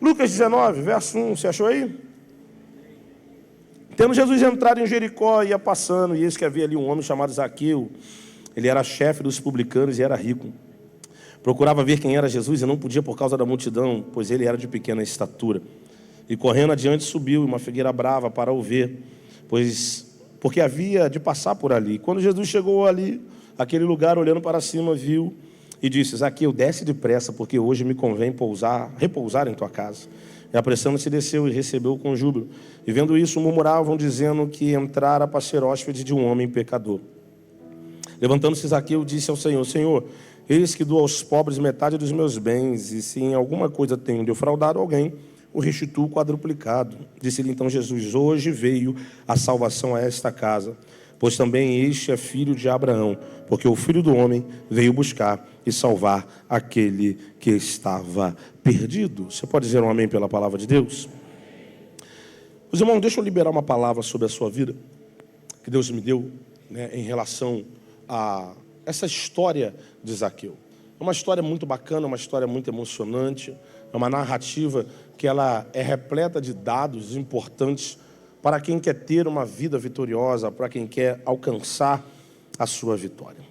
Lucas 19, verso 1, você achou aí? Tendo Jesus entrado em Jericó, ia passando, e eis que havia ali um homem chamado Zaqueu. Ele era chefe dos publicanos e era rico. Procurava ver quem era Jesus e não podia por causa da multidão, pois ele era de pequena estatura. E correndo adiante subiu uma figueira brava para o ver, porque havia de passar por ali. Quando Jesus chegou ali, aquele lugar, olhando para cima, viu e disse: Zaqueu, desce depressa, porque hoje me convém repousar em tua casa. E apressando-se desceu e recebeu com júbilo. E vendo isso, murmuravam, dizendo que entrara para ser hóspede de um homem pecador. Levantando-se Zaqueu, disse ao Senhor: Senhor, eis que dou aos pobres metade dos meus bens, e se em alguma coisa tenho defraudado alguém, o restituo quadruplicado. Disse-lhe então Jesus: hoje veio a salvação a esta casa, pois também este é filho de Abraão, porque o Filho do Homem veio buscar e salvar aquele que estava perdido. Você pode dizer um amém pela palavra de Deus? Os irmãos, deixa eu liberar uma palavra sobre a sua vida, que Deus me deu, em relação a essa história de Zaqueu. É uma história muito bacana, uma história muito emocionante, é uma narrativa que ela é repleta de dados importantes para quem quer ter uma vida vitoriosa, para quem quer alcançar a sua vitória.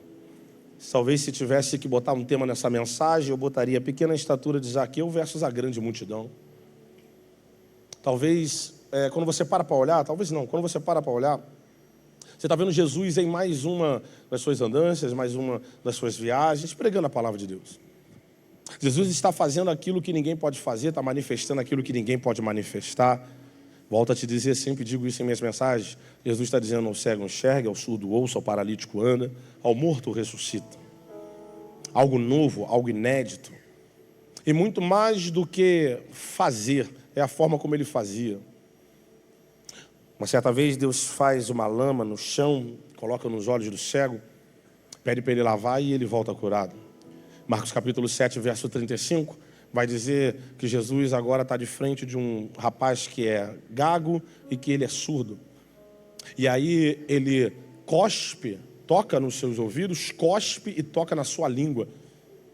Talvez se tivesse que botar um tema nessa mensagem, eu botaria a pequena estatura de Zaqueu versus a grande multidão. Talvez, quando você para olhar, quando você para olhar, você está vendo Jesus em mais uma das suas andanças, mais uma das suas viagens, pregando a palavra de Deus. Jesus está fazendo aquilo que ninguém pode fazer, está manifestando aquilo que ninguém pode manifestar. Volto a te dizer, sempre digo isso em minhas mensagens, Jesus está dizendo: ao cego enxerga, ao surdo ouça, ao paralítico anda, ao morto ressuscita. Algo novo, algo inédito. E muito mais do que fazer, é a forma como ele fazia. Uma certa vez Deus faz uma lama no chão, coloca nos olhos do cego, pede para ele lavar e ele volta curado. Marcos capítulo 7, verso 35, vai dizer que Jesus agora está de frente de um rapaz que é gago e que ele é surdo. E aí ele cospe, toca nos seus ouvidos, cospe e toca na sua língua.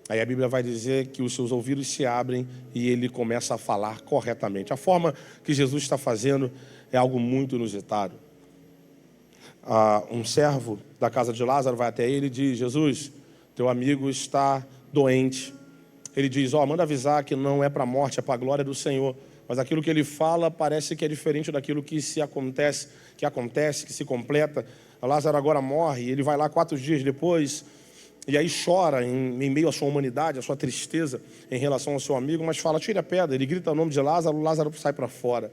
Aí a Bíblia vai dizer que os seus ouvidos se abrem e ele começa a falar corretamente. A forma que Jesus está fazendo é algo muito inusitado. Um servo da casa de Lázaro vai até ele e diz: Jesus, teu amigo está doente. Ele diz: manda avisar que não é para a morte, é para a glória do Senhor. Mas aquilo que ele fala parece que é diferente daquilo que acontece, que se completa. Lázaro agora morre, e ele vai lá 4 dias depois, e aí chora em meio à sua humanidade, à sua tristeza em relação ao seu amigo, mas fala: tira a pedra. Ele grita o nome de Lázaro, Lázaro sai para fora.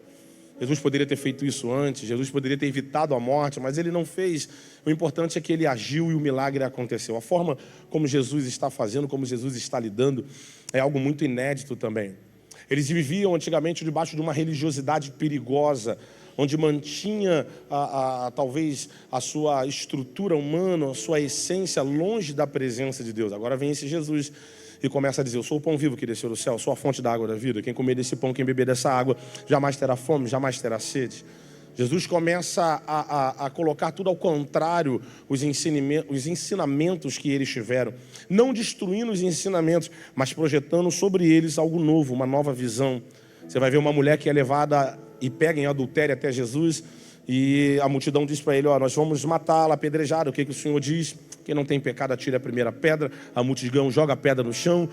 Jesus poderia ter feito isso antes, Jesus poderia ter evitado a morte, mas ele não fez. O importante é que ele agiu e o milagre aconteceu. A forma como Jesus está fazendo, como Jesus está lidando, é algo muito inédito também. Eles viviam antigamente debaixo de uma religiosidade perigosa, onde mantinha talvez a sua estrutura humana, a sua essência longe da presença de Deus. Agora vem esse Jesus e começa a dizer: eu sou o pão vivo que desceu do céu, sou a fonte da água da vida. Quem comer desse pão, quem beber dessa água, jamais terá fome, jamais terá sede. Jesus começa a colocar tudo ao contrário, os ensinamentos que eles tiveram. Não destruindo os ensinamentos, mas projetando sobre eles algo novo, uma nova visão. Você vai ver uma mulher que é levada e pega em adultério até Jesus, e a multidão diz para ele: nós vamos matá-la, apedrejada. O que o Senhor diz? Quem não tem pecado atire a primeira pedra. A multidão joga a pedra no chão,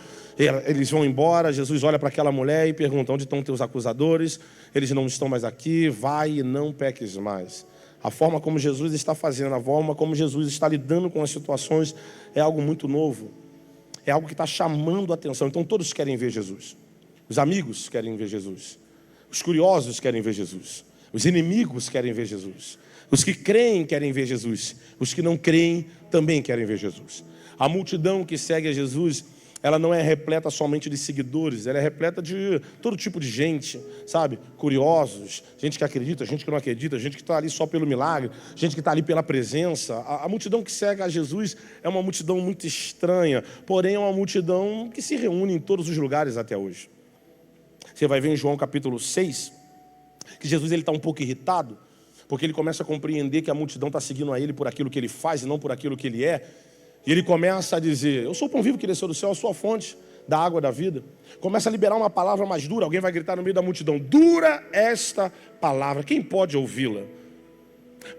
eles vão embora. Jesus olha para aquela mulher e pergunta: onde estão teus acusadores? Eles não estão mais aqui, vai e não peques mais. A forma como Jesus está fazendo, a forma como Jesus está lidando com as situações é algo muito novo, é algo que está chamando a atenção. Então todos querem ver Jesus. Os amigos querem ver Jesus, os curiosos querem ver Jesus, os inimigos querem ver Jesus, os que creem querem ver Jesus, os que não creem também querem ver Jesus. A multidão que segue a Jesus, ela não é repleta somente de seguidores, ela é repleta de todo tipo de gente, sabe? Curiosos, gente que acredita, gente que não acredita, gente que está ali só pelo milagre, gente que está ali pela presença. A multidão que segue a Jesus é uma multidão muito estranha, porém é uma multidão que se reúne em todos os lugares até hoje. Você vai ver em João capítulo 6, que Jesus está um pouco irritado, porque ele começa a compreender que a multidão está seguindo a ele por aquilo que ele faz e não por aquilo que ele é. E ele começa a dizer: eu sou o pão vivo que desceu do céu, eu sou a fonte da água da vida, começa a liberar uma palavra mais dura. Alguém vai gritar no meio da multidão: dura esta palavra, quem pode ouvi-la?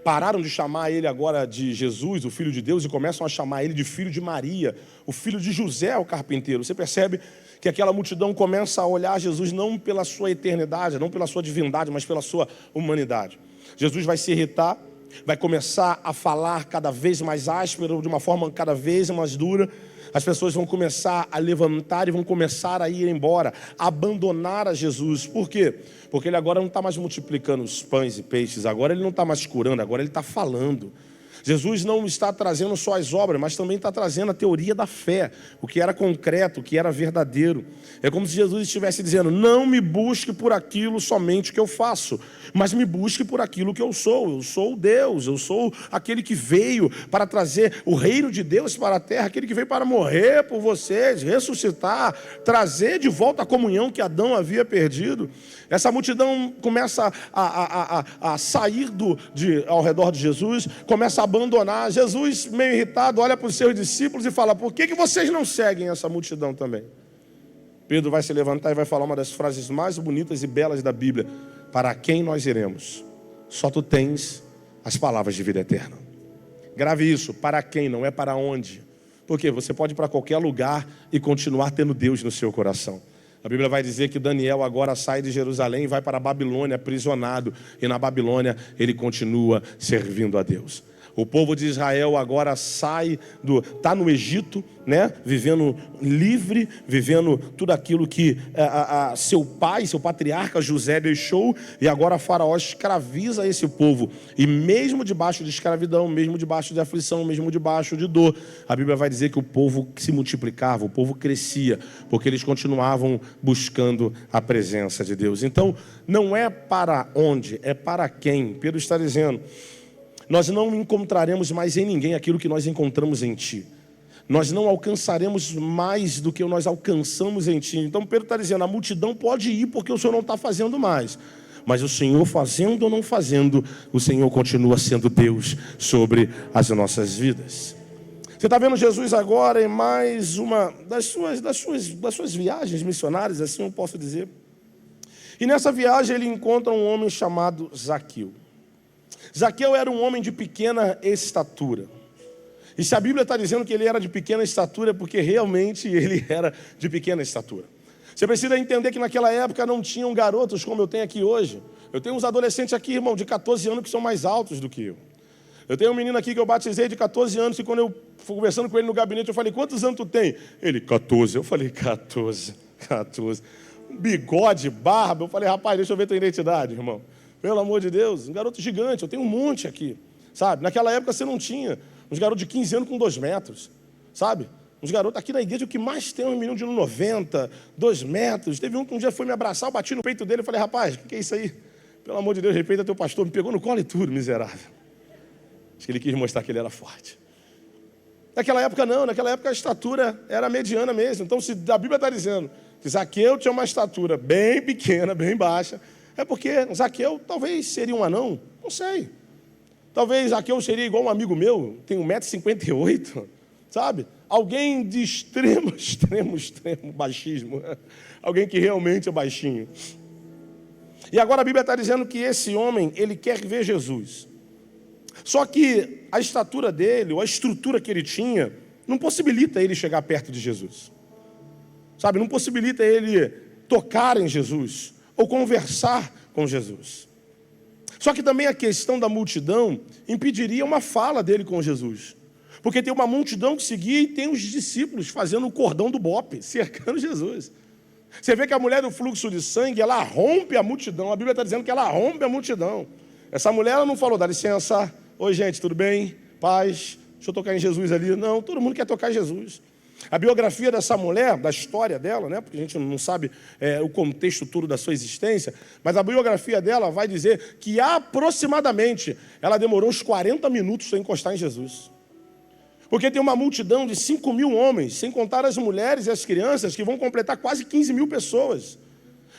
Pararam de chamar ele agora de Jesus, o Filho de Deus, e começam a chamar ele de filho de Maria, o filho de José, o carpinteiro. Você percebe que aquela multidão começa a olhar Jesus não pela sua eternidade, não pela sua divindade, mas pela sua humanidade. Jesus vai se irritar, vai começar a falar cada vez mais áspero, de uma forma cada vez mais dura. As pessoas vão começar a levantar e vão começar a ir embora, a abandonar a Jesus. Por quê? Porque ele agora não está mais multiplicando os pães e peixes, agora ele não está mais curando, agora ele está falando. Jesus não está trazendo só as obras, mas também está trazendo a teoria da fé, o que era concreto, o que era verdadeiro. É como se Jesus estivesse dizendo: não me busque por aquilo somente que eu faço, mas me busque por aquilo que eu sou. Eu sou Deus, eu sou aquele que veio para trazer o reino de Deus para a terra, aquele que veio para morrer por vocês, ressuscitar, trazer de volta a comunhão que Adão havia perdido. Essa multidão começa a sair ao redor de Jesus, começa a abandonar. Jesus, meio irritado, olha para os seus discípulos e fala: por que vocês não seguem essa multidão também? Pedro vai se levantar e vai falar uma das frases mais bonitas e belas da Bíblia: para quem nós iremos? Só tu tens as palavras de vida eterna. Grave isso: para quem, não é para onde. Porque você pode ir para qualquer lugar e continuar tendo Deus no seu coração. A Bíblia vai dizer que Daniel agora sai de Jerusalém e vai para a Babilônia aprisionado. E na Babilônia ele continua servindo a Deus. O povo de Israel agora está no Egito, né? Vivendo livre, vivendo tudo aquilo que seu pai, seu patriarca José deixou. E agora Faraó escraviza esse povo. E mesmo debaixo de escravidão, mesmo debaixo de aflição, mesmo debaixo de dor, a Bíblia vai dizer que o povo se multiplicava, o povo crescia, porque eles continuavam buscando a presença de Deus. Então, não é para onde, é para quem. Pedro está dizendo: nós não encontraremos mais em ninguém aquilo que nós encontramos em ti. Nós não alcançaremos mais do que nós alcançamos em ti. Então Pedro está dizendo: a multidão pode ir porque o Senhor não está fazendo mais. Mas o Senhor, fazendo ou não fazendo, o Senhor continua sendo Deus sobre as nossas vidas. Você está vendo Jesus agora em mais uma das suas viagens missionárias, assim eu posso dizer. E nessa viagem ele encontra um homem chamado Zaqueu. Zaqueu era um homem de pequena estatura. E se a Bíblia está dizendo que ele era de pequena estatura, é porque realmente ele era de pequena estatura. Você precisa entender que naquela época não tinham garotos como eu tenho aqui hoje. Eu tenho uns adolescentes aqui, irmão, de 14 anos que são mais altos do que eu. Eu tenho um menino aqui que eu batizei de 14 anos, e quando eu fui conversando com ele no gabinete, eu falei: quantos anos tu tem? Ele: 14. Eu falei: 14. Bigode, barba. Eu falei: rapaz, deixa eu ver tua identidade, irmão. Pelo amor de Deus, um garoto gigante, eu tenho um monte aqui, sabe? Naquela época você não tinha uns garotos de 15 anos com 2 metros, sabe? Uns garotos aqui na igreja, o que mais tem é um menino de 1,90, 2 metros. Teve um que um dia foi me abraçar, eu bati no peito dele e falei: rapaz, o que é isso aí? Pelo amor de Deus, respeita teu pastor. Me pegou no colo e tudo, miserável. Acho que ele quis mostrar que ele era forte. Naquela época não, naquela época a estatura era mediana mesmo. Então se a Bíblia está dizendo que Zaqueu tinha uma estatura bem pequena, bem baixa, é porque Zaqueu talvez seria um anão, não sei. Talvez Zaqueu seria igual um amigo meu, tem 1,58 m, sabe? Alguém de extremo baixismo. Alguém que realmente é baixinho. E agora a Bíblia está dizendo que esse homem, ele quer ver Jesus. Só que a estatura dele, ou a estrutura que ele tinha, não possibilita ele chegar perto de Jesus. Sabe, não possibilita ele tocar em Jesus ou conversar com Jesus. Só que também a questão da multidão impediria uma fala dele com Jesus. Porque tem uma multidão que seguia e tem os discípulos fazendo o cordão do bope, cercando Jesus. Você vê que a mulher do fluxo de sangue, ela rompe a multidão. A Bíblia está dizendo que ela rompe a multidão. Essa mulher, ela não falou: dá licença, oi gente, tudo bem? Paz, deixa eu tocar em Jesus ali. Não, todo mundo quer tocar em Jesus. A biografia dessa mulher, da história dela, né? Porque a gente não sabe o contexto todo da sua existência, mas a biografia dela vai dizer que aproximadamente ela demorou uns 40 minutos para encostar em Jesus. Porque tem uma multidão de 5.000 homens, sem contar as mulheres e as crianças, que vão completar quase 15.000 pessoas.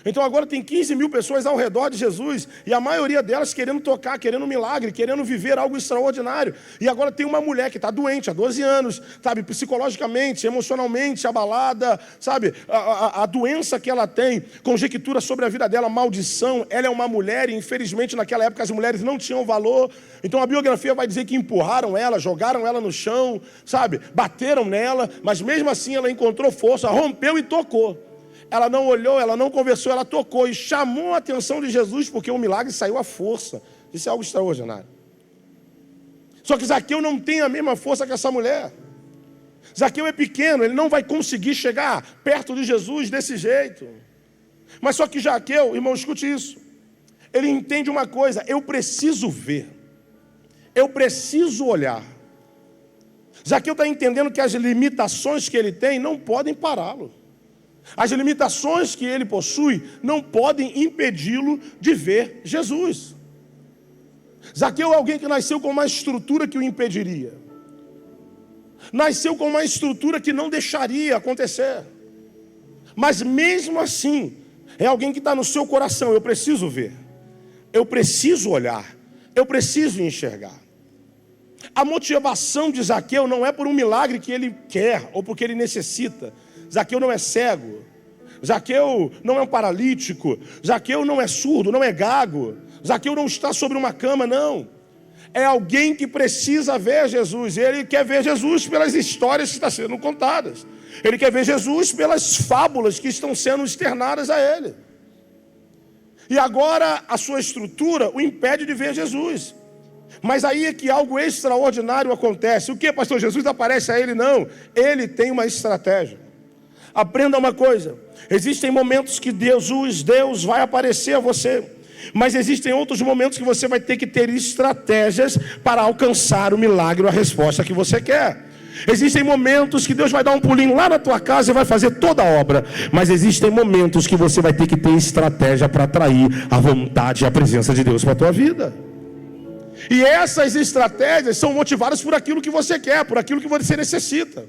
Então agora tem 15 mil pessoas ao redor de Jesus, e a maioria delas querendo tocar, querendo um milagre, querendo viver algo extraordinário. E agora tem uma mulher que está doente há 12 anos, sabe, psicologicamente, emocionalmente abalada, sabe, a doença que ela tem, conjectura sobre a vida dela, maldição. Ela é uma mulher e infelizmente naquela época as mulheres não tinham valor. Então a biografia vai dizer que empurraram ela, jogaram ela no chão, sabe, bateram nela, mas mesmo assim ela encontrou força, rompeu e tocou. Ela não olhou, ela não conversou, ela tocou e chamou a atenção de Jesus, porque o milagre saiu à força. Isso é algo extraordinário. Só que Zaqueu não tem a mesma força que essa mulher. Zaqueu é pequeno, ele não vai conseguir chegar perto de Jesus desse jeito. Mas só que Zaqueu, irmão, escute isso. Ele entende uma coisa: eu preciso ver. Eu preciso olhar. Zaqueu está entendendo que as limitações que ele tem não podem pará-lo. As limitações que ele possui não podem impedi-lo de ver Jesus. Zaqueu é alguém que nasceu com uma estrutura que o impediria. Nasceu com uma estrutura que não deixaria acontecer. Mas mesmo assim, é alguém que está no seu coração: eu preciso ver, eu preciso olhar, eu preciso enxergar. A motivação de Zaqueu não é por um milagre que ele quer ou porque ele necessita. Zaqueu não é cego, Zaqueu não é um paralítico, Zaqueu não é surdo, não é gago, Zaqueu não está sobre uma cama, não. É alguém que precisa ver Jesus. Ele quer ver Jesus pelas histórias que estão sendo contadas. Ele quer ver Jesus pelas fábulas que estão sendo externadas a ele. E agora a sua estrutura o impede de ver Jesus. Mas aí é que algo extraordinário acontece. O que, pastor? Jesus aparece a ele? Não. Ele tem uma estratégia. Aprenda uma coisa: existem momentos que Deus vai aparecer a você, mas existem outros momentos que você vai ter que ter estratégias para alcançar o milagre ou a resposta que você quer. Existem momentos que Deus vai dar um pulinho lá na tua casa e vai fazer toda a obra, mas existem momentos que você vai ter que ter estratégia para atrair a vontade e a presença de Deus para a tua vida. E essas estratégias são motivadas por aquilo que você quer, por aquilo que você necessita.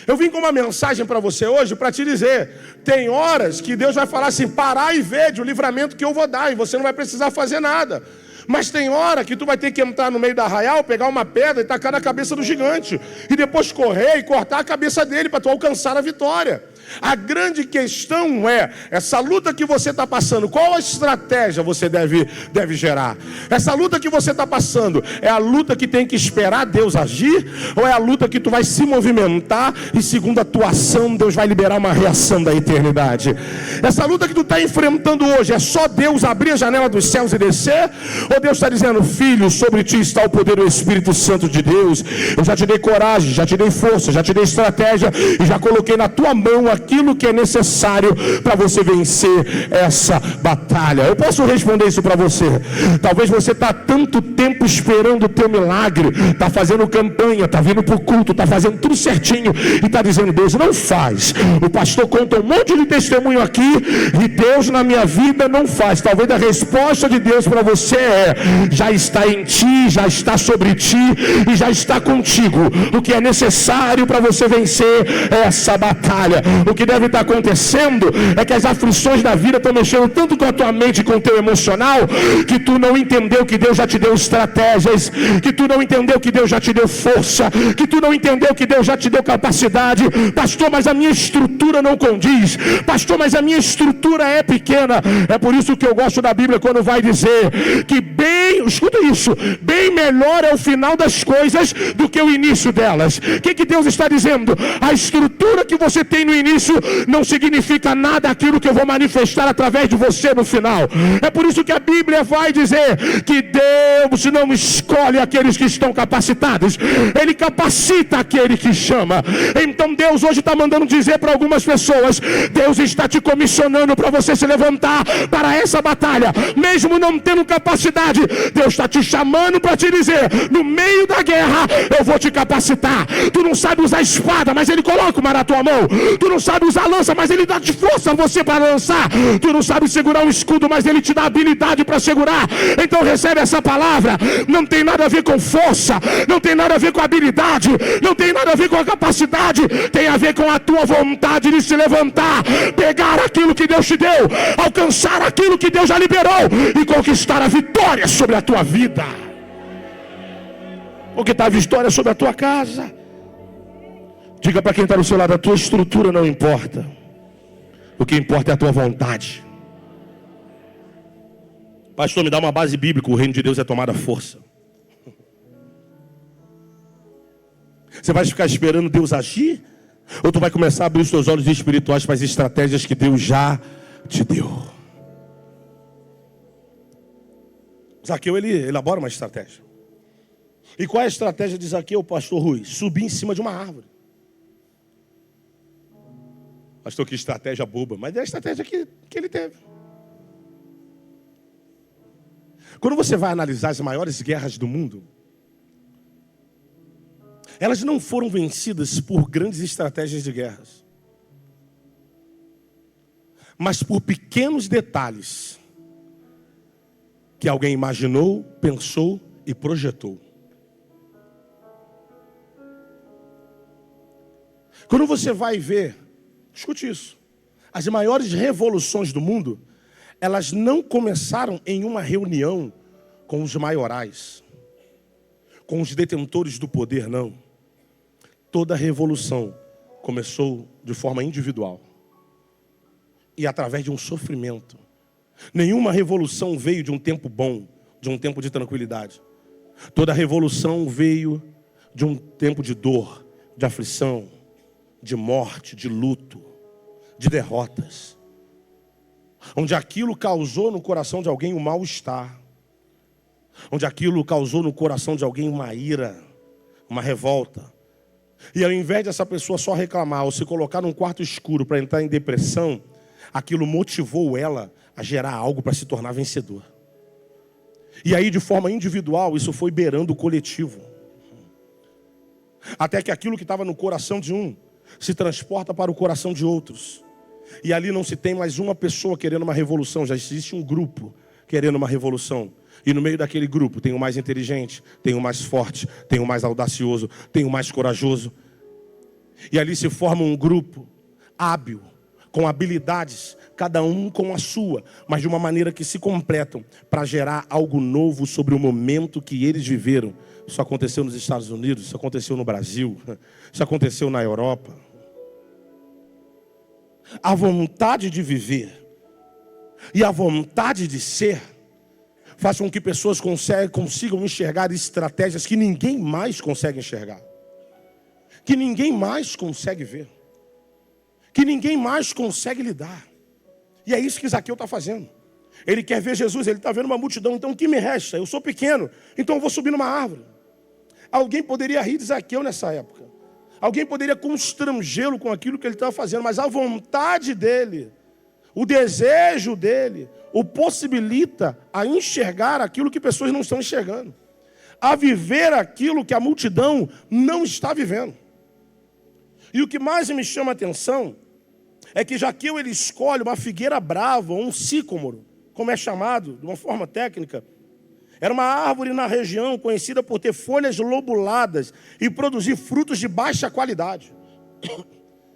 Eu vim com uma mensagem para você hoje para te dizer: tem horas que Deus vai falar assim: parar e ver o livramento que eu vou dar, e você não vai precisar fazer nada. Mas tem hora que tu vai ter que entrar no meio da arraial, pegar uma pedra e tacar na cabeça do gigante, e depois correr e cortar a cabeça dele para tu alcançar a vitória. A grande questão é, essa luta que você está passando, qual a estratégia você deve gerar? Essa luta que você está passando, é a luta que tem que esperar Deus agir? Ou é a luta que tu vai se movimentar e segundo a tua ação, Deus vai liberar uma reação da eternidade? Essa luta que tu está enfrentando hoje, é só Deus abrir a janela dos céus e descer? Ou Deus está dizendo: filho, sobre ti está o poder do Espírito Santo de Deus, eu já te dei coragem, já te dei força, já te dei estratégia, e já coloquei na tua mão aquilo que é necessário para você vencer essa batalha. Eu posso responder isso para você. Talvez você está há tanto tempo esperando o teu milagre, está fazendo campanha, está vindo para o culto, está fazendo tudo certinho, e está dizendo: Deus não faz. O pastor conta um monte de testemunho aqui, e Deus na minha vida não faz. Talvez a resposta de Deus para você já está em ti, já está sobre ti e já está contigo. O que é necessário para você vencer essa batalha? O que deve estar acontecendo é que as aflições da vida estão mexendo tanto com a tua mente e com o teu emocional, que tu não entendeu que Deus já te deu estratégias, que tu não entendeu que Deus já te deu força, que tu não entendeu que Deus já te deu capacidade. Pastor, mas a minha estrutura não condiz. Pastor, mas a minha estrutura é pequena. É por isso que eu gosto da Bíblia quando vai dizer que escuta isso, bem melhor é o final das coisas do que o início delas. O que Deus está dizendo? A estrutura que você tem no início não significa nada aquilo que eu vou manifestar através de você no final. É por isso que a Bíblia vai dizer que Deus não escolhe aqueles que estão capacitados, Ele capacita aquele que chama. Então Deus hoje está mandando dizer para algumas pessoas: Deus está te comissionando para você se levantar para essa batalha, mesmo não tendo capacidade. Deus está te chamando para te dizer: no meio da guerra eu vou te capacitar. Tu não sabe usar espada, mas Ele coloca uma na tua mão. Tu não sabe usar lança, mas Ele dá de força a você para lançar. Tu não sabe segurar um escudo, mas Ele te dá habilidade para segurar. Então recebe essa palavra. Não tem nada a ver com força, não tem nada a ver com habilidade, não tem nada a ver com a capacidade, tem a ver com a tua vontade de se levantar, pegar aquilo que Deus te deu, alcançar aquilo que Deus já liberou e conquistar a vitória sobre a tua vida. Conquistar a vitória sobre a tua casa. Diga para quem está do seu lado: a tua estrutura não importa, o que importa é a tua vontade. Pastor, me dá uma base bíblica. O reino de Deus é tomada força. Você vai ficar esperando Deus agir? Ou tu vai começar a abrir os teus olhos espirituais para as estratégias que Deus já te deu? Zaqueu, ele elabora uma estratégia. E qual é a estratégia de Zaqueu, pastor Rui? Subir em cima de uma árvore. Pastor, que estratégia boba. Mas é a estratégia que ele teve. Quando você vai analisar as maiores guerras do mundo, elas não foram vencidas por grandes estratégias de guerras, mas por pequenos detalhes que alguém imaginou, pensou e projetou. Quando você vai ver, escute isso, as maiores revoluções do mundo, elas não começaram em uma reunião com os maiorais, com os detentores do poder, não. Toda revolução começou de forma individual e através de um sofrimento. Nenhuma revolução veio de um tempo bom, de um tempo de tranquilidade. Toda revolução veio de um tempo de dor, de aflição, de morte, de luto, de derrotas, onde aquilo causou no coração de alguém um mal-estar, onde aquilo causou no coração de alguém uma ira, uma revolta. E ao invés dessa pessoa só reclamar ou se colocar num quarto escuro para entrar em depressão, aquilo motivou ela a gerar algo para se tornar vencedor. E aí, de forma individual, isso foi beirando o coletivo. Até que aquilo que estava no coração de um se transporta para o coração de outros. E ali não se tem mais uma pessoa querendo uma revolução, já existe um grupo querendo uma revolução. E no meio daquele grupo tem o mais inteligente, tem o mais forte, tem o mais audacioso, tem o mais corajoso. E ali se forma um grupo hábil, com habilidades, cada um com a sua, mas de uma maneira que se completam para gerar algo novo sobre o momento que eles viveram. Isso aconteceu nos Estados Unidos, isso aconteceu no Brasil, isso aconteceu na Europa. A vontade de viver e a vontade de ser faz com que pessoas consigam enxergar estratégias que ninguém mais consegue enxergar, que ninguém mais consegue ver, que ninguém mais consegue lidar. E é isso que Zaqueu está fazendo. Ele quer ver Jesus, ele está vendo uma multidão. Então o que me resta? Eu sou pequeno, então eu vou subir numa árvore. Alguém poderia rir de Zaqueu nessa época. Alguém poderia constrangê-lo com aquilo que ele estava fazendo. Mas a vontade dele, o desejo dele, o possibilita a enxergar aquilo que pessoas não estão enxergando. A viver aquilo que a multidão não está vivendo. E o que mais me chama a atenção é que Zaqueu ele escolhe uma figueira brava, ou um sicômoro, como é chamado, de uma forma técnica. Era uma árvore na região conhecida por ter folhas lobuladas e produzir frutos de baixa qualidade.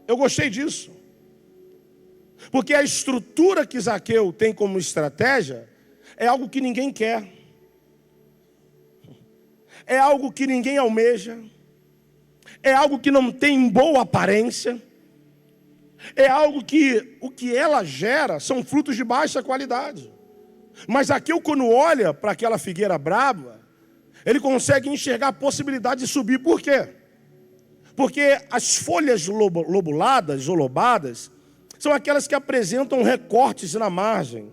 Eu gostei disso. Porque a estrutura que Zaqueu tem como estratégia é algo que ninguém quer. É algo que ninguém almeja. É algo que não tem boa aparência. É algo que o que ela gera são frutos de baixa qualidade. Mas Zaqueu, quando olha para aquela figueira brava, ele consegue enxergar a possibilidade de subir. Por quê? Porque as folhas lobuladas ou lobadas são aquelas que apresentam recortes na margem,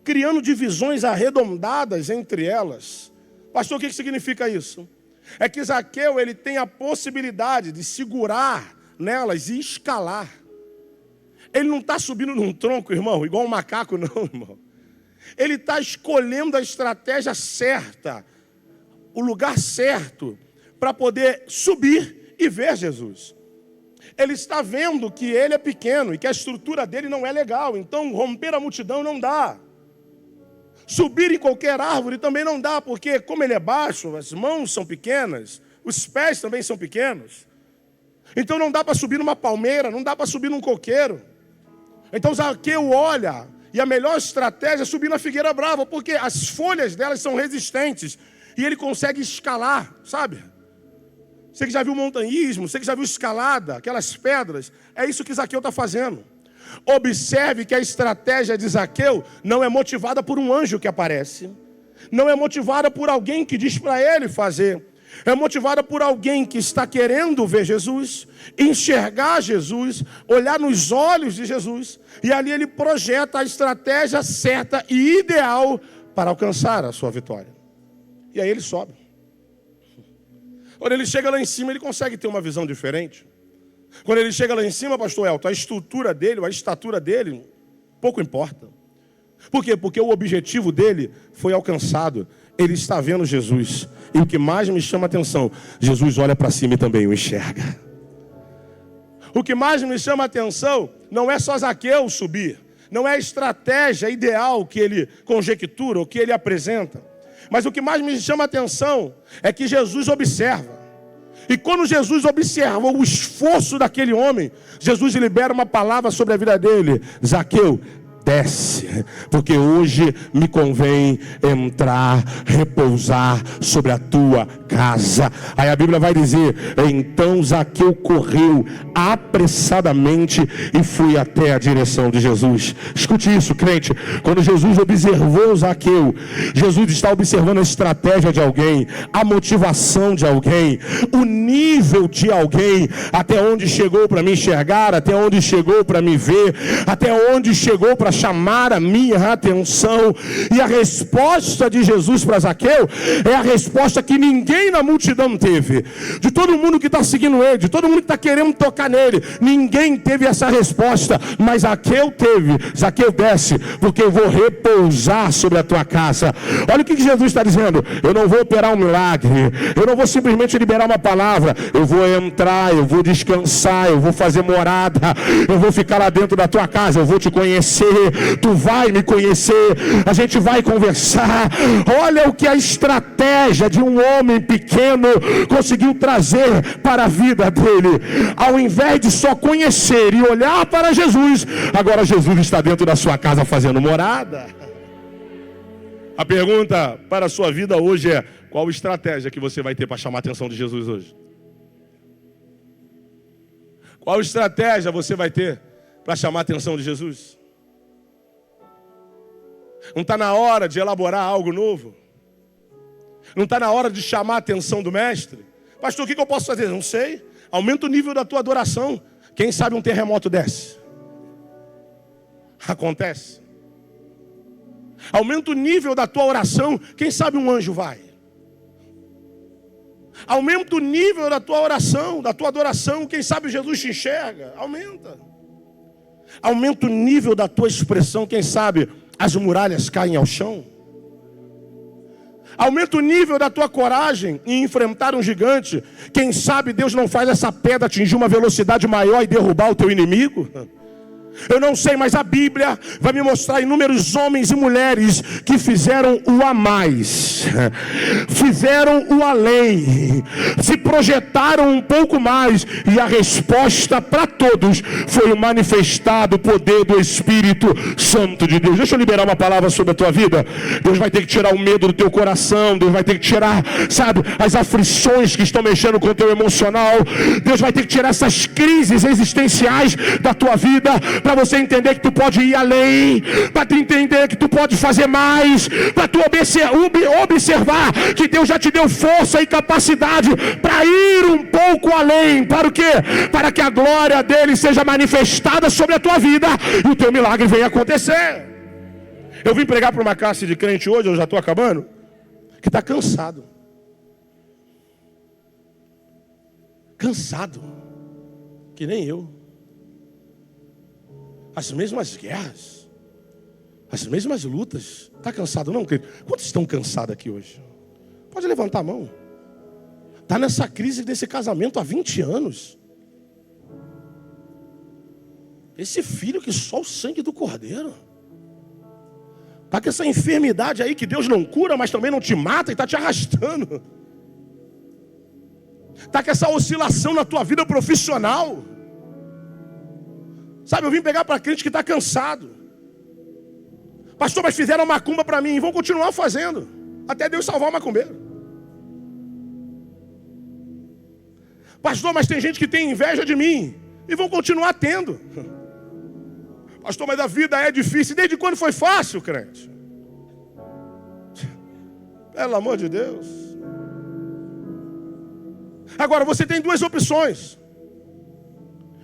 criando divisões arredondadas entre elas. Pastor, o que significa isso? É que Zaqueu ele tem a possibilidade de segurar nelas e escalar. Ele não está subindo num tronco, irmão, igual um macaco, não, irmão. Ele está escolhendo a estratégia certa, o lugar certo, para poder subir e ver Jesus. Ele está vendo que ele é pequeno e que a estrutura dele não é legal. Então, romper a multidão não dá. Subir em qualquer árvore também não dá, porque como ele é baixo, as mãos são pequenas, os pés também são pequenos. Então não dá para subir numa palmeira, não dá para subir num coqueiro. Então Zaqueu olha, e a melhor estratégia é subir na figueira brava, porque as folhas delas são resistentes, e ele consegue escalar, sabe? Você que já viu montanhismo, você que já viu escalada, aquelas pedras, é isso que Zaqueu está fazendo. Observe que a estratégia de Zaqueu não é motivada por um anjo que aparece, não é motivada por alguém que diz para ele fazer, é motivada por alguém que está querendo ver Jesus, enxergar Jesus, olhar nos olhos de Jesus, e ali ele projeta a estratégia certa e ideal para alcançar a sua vitória. E aí ele sobe. Quando ele chega lá em cima, ele consegue ter uma visão diferente. Quando ele chega lá em cima, pastor Elton, a estrutura dele, a estatura dele, pouco importa. Por quê? Porque o objetivo dele foi alcançado. Ele está vendo Jesus. E o que mais me chama a atenção, Jesus olha para cima e também o enxerga. O que mais me chama a atenção não é só Zaqueu subir. Não é a estratégia ideal que ele conjectura, ou que ele apresenta. Mas o que mais me chama a atenção é que Jesus observa. E quando Jesus observa o esforço daquele homem, Jesus libera uma palavra sobre a vida dele. Zaqueu, desce, porque hoje me convém entrar, repousar sobre a tua casa. Aí a Bíblia vai dizer, então Zaqueu correu apressadamente e foi até a direção de Jesus. Escute isso, crente, quando Jesus observou Zaqueu, Jesus está observando a estratégia de alguém, a motivação de alguém, o nível de alguém, até onde chegou para me enxergar, até onde chegou para me ver, até onde chegou para chamar a minha atenção. E a resposta de Jesus para Zaqueu é a resposta que ninguém na multidão teve. De todo mundo que está seguindo ele, de todo mundo que está querendo tocar nele, ninguém teve essa resposta, mas Zaqueu teve. Zaqueu, desce, porque eu vou repousar sobre a tua casa. Olha o que Jesus está dizendo: eu não vou operar um milagre, eu não vou simplesmente liberar uma palavra, eu vou entrar, eu vou descansar, eu vou fazer morada, eu vou ficar lá dentro da tua casa, eu vou te conhecer, tu vai me conhecer, a gente vai conversar. Olha o que a estratégia de um homem pequeno conseguiu trazer para a vida dele. Ao invés de só conhecer e olhar para Jesus, agora Jesus está dentro da sua casa fazendo morada. A pergunta para a sua vida hoje é: qual estratégia que você vai ter para chamar a atenção de Jesus hoje? Qual estratégia você vai ter para chamar a atenção de Jesus? Não está na hora de elaborar algo novo? Não está na hora de chamar a atenção do mestre? Pastor, o que eu posso fazer? Não sei. Aumenta o nível da tua adoração. Quem sabe um terremoto desce. Acontece. Aumenta o nível da tua oração. Quem sabe um anjo vai. Aumenta o nível da tua oração, da tua adoração. Quem sabe Jesus te enxerga. Aumenta. Aumenta o nível da tua expressão. Quem sabe as muralhas caem ao chão. Aumenta o nível da tua coragem em enfrentar um gigante. Quem sabe Deus não faz essa pedra atingir uma velocidade maior e derrubar o teu inimigo? Eu não sei, mas a Bíblia vai me mostrar inúmeros homens e mulheres que fizeram o a mais, fizeram o além, se projetaram um pouco mais, e a resposta para todos foi o manifestado poder do Espírito Santo de Deus. Deixa eu liberar uma palavra sobre a tua vida. Deus vai ter que tirar o medo do teu coração, Deus vai ter que tirar, sabe, as aflições que estão mexendo com o teu emocional. Deus vai ter que tirar essas crises existenciais da tua vida, para você entender que tu pode ir além, para tu entender que tu pode fazer mais, para tu observar que Deus já te deu força e capacidade para ir um pouco além. Para o quê? Para que a glória dele seja manifestada sobre a tua vida e o teu milagre venha acontecer. Eu vim pregar para uma classe de crente hoje, eu já estou acabando, que está cansado. Cansado. Que nem eu. As mesmas guerras, as mesmas lutas. Está cansado não, querido? Quantos estão cansados aqui hoje? Pode levantar a mão. Está nessa crise desse casamento há 20 anos. Esse filho que só o sangue do Cordeiro. Está com essa enfermidade aí que Deus não cura, mas também não te mata e está te arrastando. Está com essa oscilação na tua vida profissional. Sabe, eu vim pegar para crente que está cansado. Pastor, mas fizeram macumba para mim e vão continuar fazendo. Até Deus salvar o macumbeiro. Pastor, mas tem gente que tem inveja de mim e vão continuar tendo. Pastor, mas a vida é difícil. Desde quando foi fácil, crente? Pelo amor de Deus. Agora, você tem duas opções.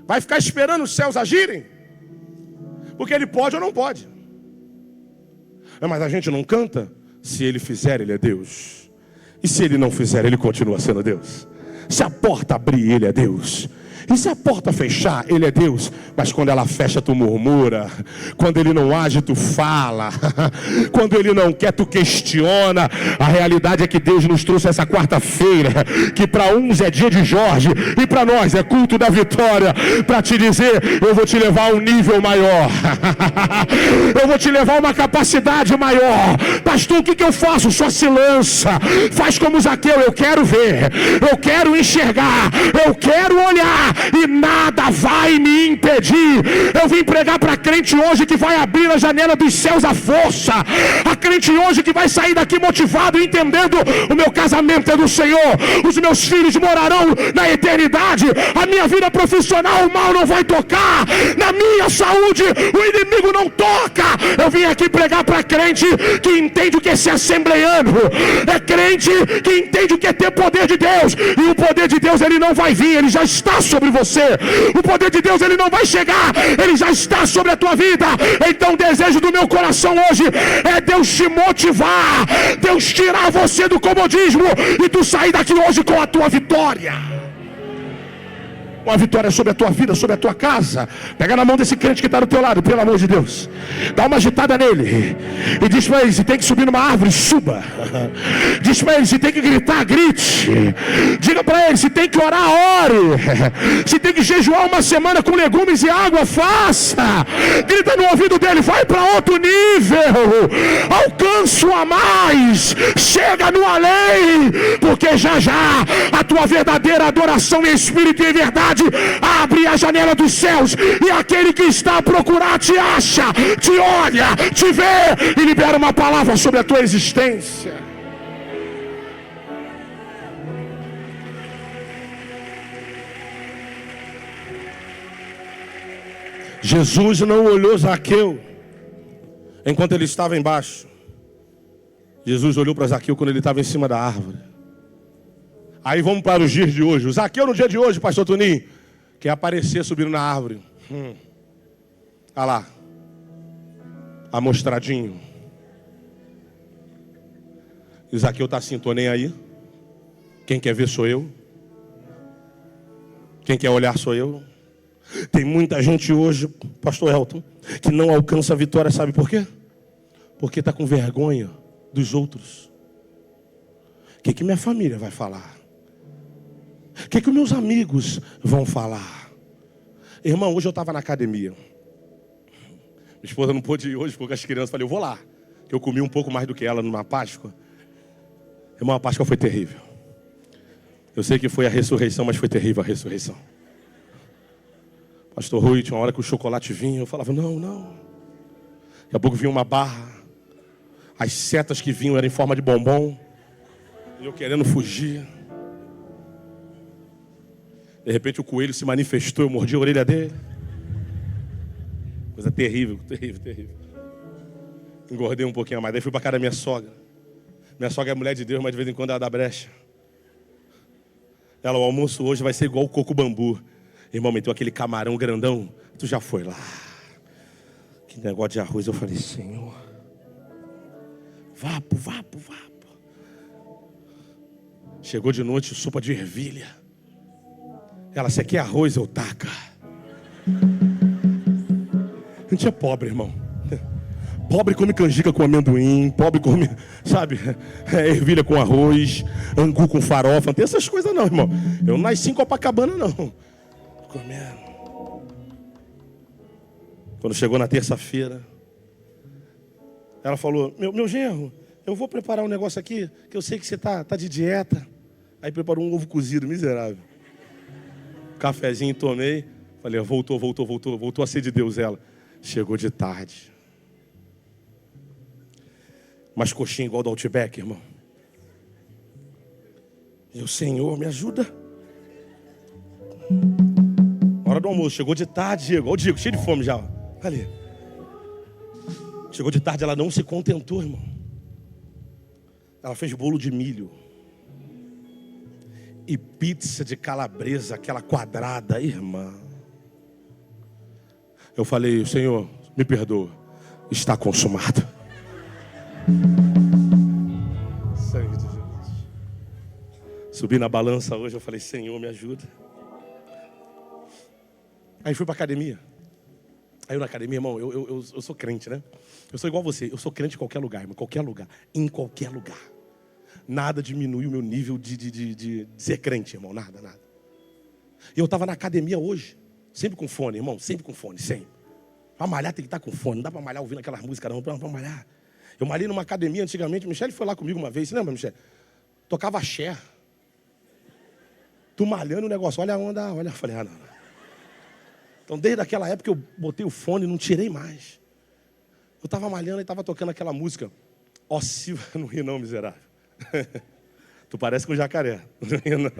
Vai ficar esperando os céus agirem? Porque ele pode ou não pode. Mas a gente não canta. Se ele fizer, ele é Deus. E se ele não fizer, ele continua sendo Deus. Se a porta abrir, ele é Deus. E se a porta fechar, ele é Deus. Mas quando ela fecha, tu murmura. Quando ele não age, tu fala. Quando ele não quer, tu questiona. A realidade é que Deus nos trouxe essa quarta-feira, que para uns é dia de Jorge e para nós é culto da vitória, para te dizer, eu vou te levar a um nível maior. Eu vou te levar a uma capacidade maior. Pastor, o que eu faço? Só se lança. Faz como Zaqueu, eu quero ver. Eu quero enxergar. Eu quero olhar. E nada vai me impedir. Eu vim pregar para crente hoje que vai abrir a janela dos céus à força. A crente hoje que vai sair daqui motivado, entendendo: o meu casamento é do Senhor, os meus filhos morarão na eternidade, a minha vida profissional o mal não vai tocar, na minha saúde o inimigo não toca. Eu vim aqui pregar para crente que entende o que é ser assembleiano, é crente que entende o que é ter poder de Deus. E o poder de Deus, ele não vai vir, ele já está sobre você. O poder de Deus, ele não vai chegar, ele já está sobre a tua vida. Então o desejo do meu coração hoje é Deus te motivar, Deus tirar você do comodismo e tu sair daqui hoje com a tua vitória. Uma vitória sobre a tua vida, sobre a tua casa. Pega na mão desse crente que está do teu lado, pelo amor de Deus. Dá uma agitada nele e diz para ele: se tem que subir numa árvore, suba. Diz para ele: se tem que gritar, grite. Diga para ele: se tem que orar, ore. Se tem que jejuar uma semana com legumes e água, faça. Grita no ouvido dele: vai para outro nível, alcança a mais, chega no além, porque já já a tua verdadeira adoração em espírito e em verdade abre a janela dos céus, e aquele que está a procurar te acha, te olha, te vê e libera uma palavra sobre a tua existência. Jesus não olhou Zaqueu enquanto ele estava embaixo. Jesus olhou para Zaqueu quando ele estava em cima da árvore. Aí vamos para os dias de hoje. O Zaqueu no dia de hoje, pastor Toninho, quer aparecer subindo na árvore. Olha lá, amostradinho. E o Zaqueu está assim: tô nem aí. Quem quer ver sou eu. Quem quer olhar sou eu. Tem muita gente hoje, pastor Elton, que não alcança a vitória, sabe por quê? Porque está com vergonha dos outros. O que minha família vai falar? O que os meus amigos vão falar? Irmão, hoje eu estava na academia. Minha esposa não pôde ir hoje porque as crianças, falei, eu vou lá, que eu comi um pouco mais do que ela numa Páscoa. Irmão, a Páscoa foi terrível. Eu sei que foi a ressurreição, mas foi terrível a ressurreição. Pastor Rui, tinha uma hora que o chocolate vinha, eu falava, não. Daqui a pouco vinha uma barra. As setas que vinham eram em forma de bombom. E eu querendo fugir. De repente o coelho se manifestou, eu mordi a orelha dele. Coisa terrível. Engordei um pouquinho a mais. Daí fui para casa da minha sogra. Minha sogra é mulher de Deus, mas de vez em quando ela dá brecha. Ela: o almoço hoje vai ser igual o coco bambu. Irmão, meteu aquele camarão grandão. Tu já foi lá. Que negócio de arroz. Eu falei, Senhor. Vapo. Chegou de noite, sopa de ervilha. Ela: você quer arroz? Eu: taca. A gente é pobre, irmão. Pobre come canjica com amendoim. Pobre come, sabe, ervilha com arroz, angu com farofa. Não tem essas coisas não, irmão. Eu não nasci em Copacabana, não. Comendo. Quando chegou na terça-feira, ela falou, meu genro, eu vou preparar um negócio aqui, que eu sei que você tá de dieta. Aí preparou um ovo cozido, miserável. Cafezinho tomei. Falei, voltou a ser de Deus ela. Chegou de tarde. Mas coxinha igual do Outback, irmão. E o Senhor me ajuda. Hora do almoço, chegou de tarde, Diego. Olha o Diego, cheio de fome já. Ali. Chegou de tarde, ela não se contentou, irmão. Ela fez bolo de milho. E pizza de calabresa, aquela quadrada, irmã. Eu falei, Senhor, me perdoa. Está consumado. Sangue de Jesus. Subi na balança hoje, eu falei, Senhor, me ajuda. Aí fui pra academia. Aí eu na academia, irmão, eu sou crente, né? Eu sou igual você, eu sou crente em qualquer lugar, irmão, qualquer lugar. Em qualquer lugar. Nada diminui o meu nível de ser crente, irmão, nada. E eu estava na academia hoje, sempre com fone, irmão, sempre com fone, sempre. Pra malhar tem que estar com fone, não dá pra malhar ouvindo aquelas músicas, não, pra malhar. Eu malhei numa academia antigamente, Michele foi lá comigo uma vez, você lembra, Michele? Tocava axé. Tu malhando o negócio, olha a onda, olha. Eu falei, não. Então, desde aquela época eu botei o fone e não tirei mais. Eu estava malhando e estava tocando aquela música. Ó, se... Não ri não, miserável. Tu parece com o jacaré. Não ri não.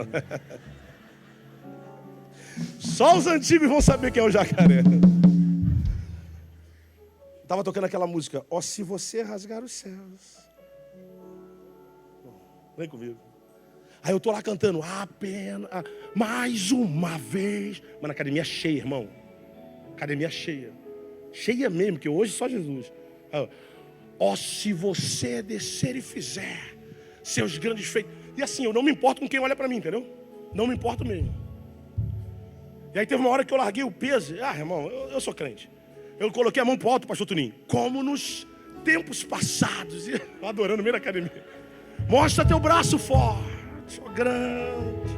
Só os antigos vão saber quem é o jacaré. Estava tocando aquela música. Ó, se você rasgar os céus. Vem comigo. Aí eu tô lá cantando, apenas, mais uma vez. Mas na academia cheia, irmão. Academia cheia. Cheia mesmo, que hoje só Jesus. Ó, se você descer e fizer seus grandes feitos. E assim, eu não me importo com quem olha pra mim, entendeu? Não me importo mesmo. E aí teve uma hora que eu larguei o peso. Irmão, eu sou crente. Eu coloquei a mão pro alto, pastor Tuninho. Como nos tempos passados. E adorando no meio da academia. Mostra teu braço forte. Sou grande.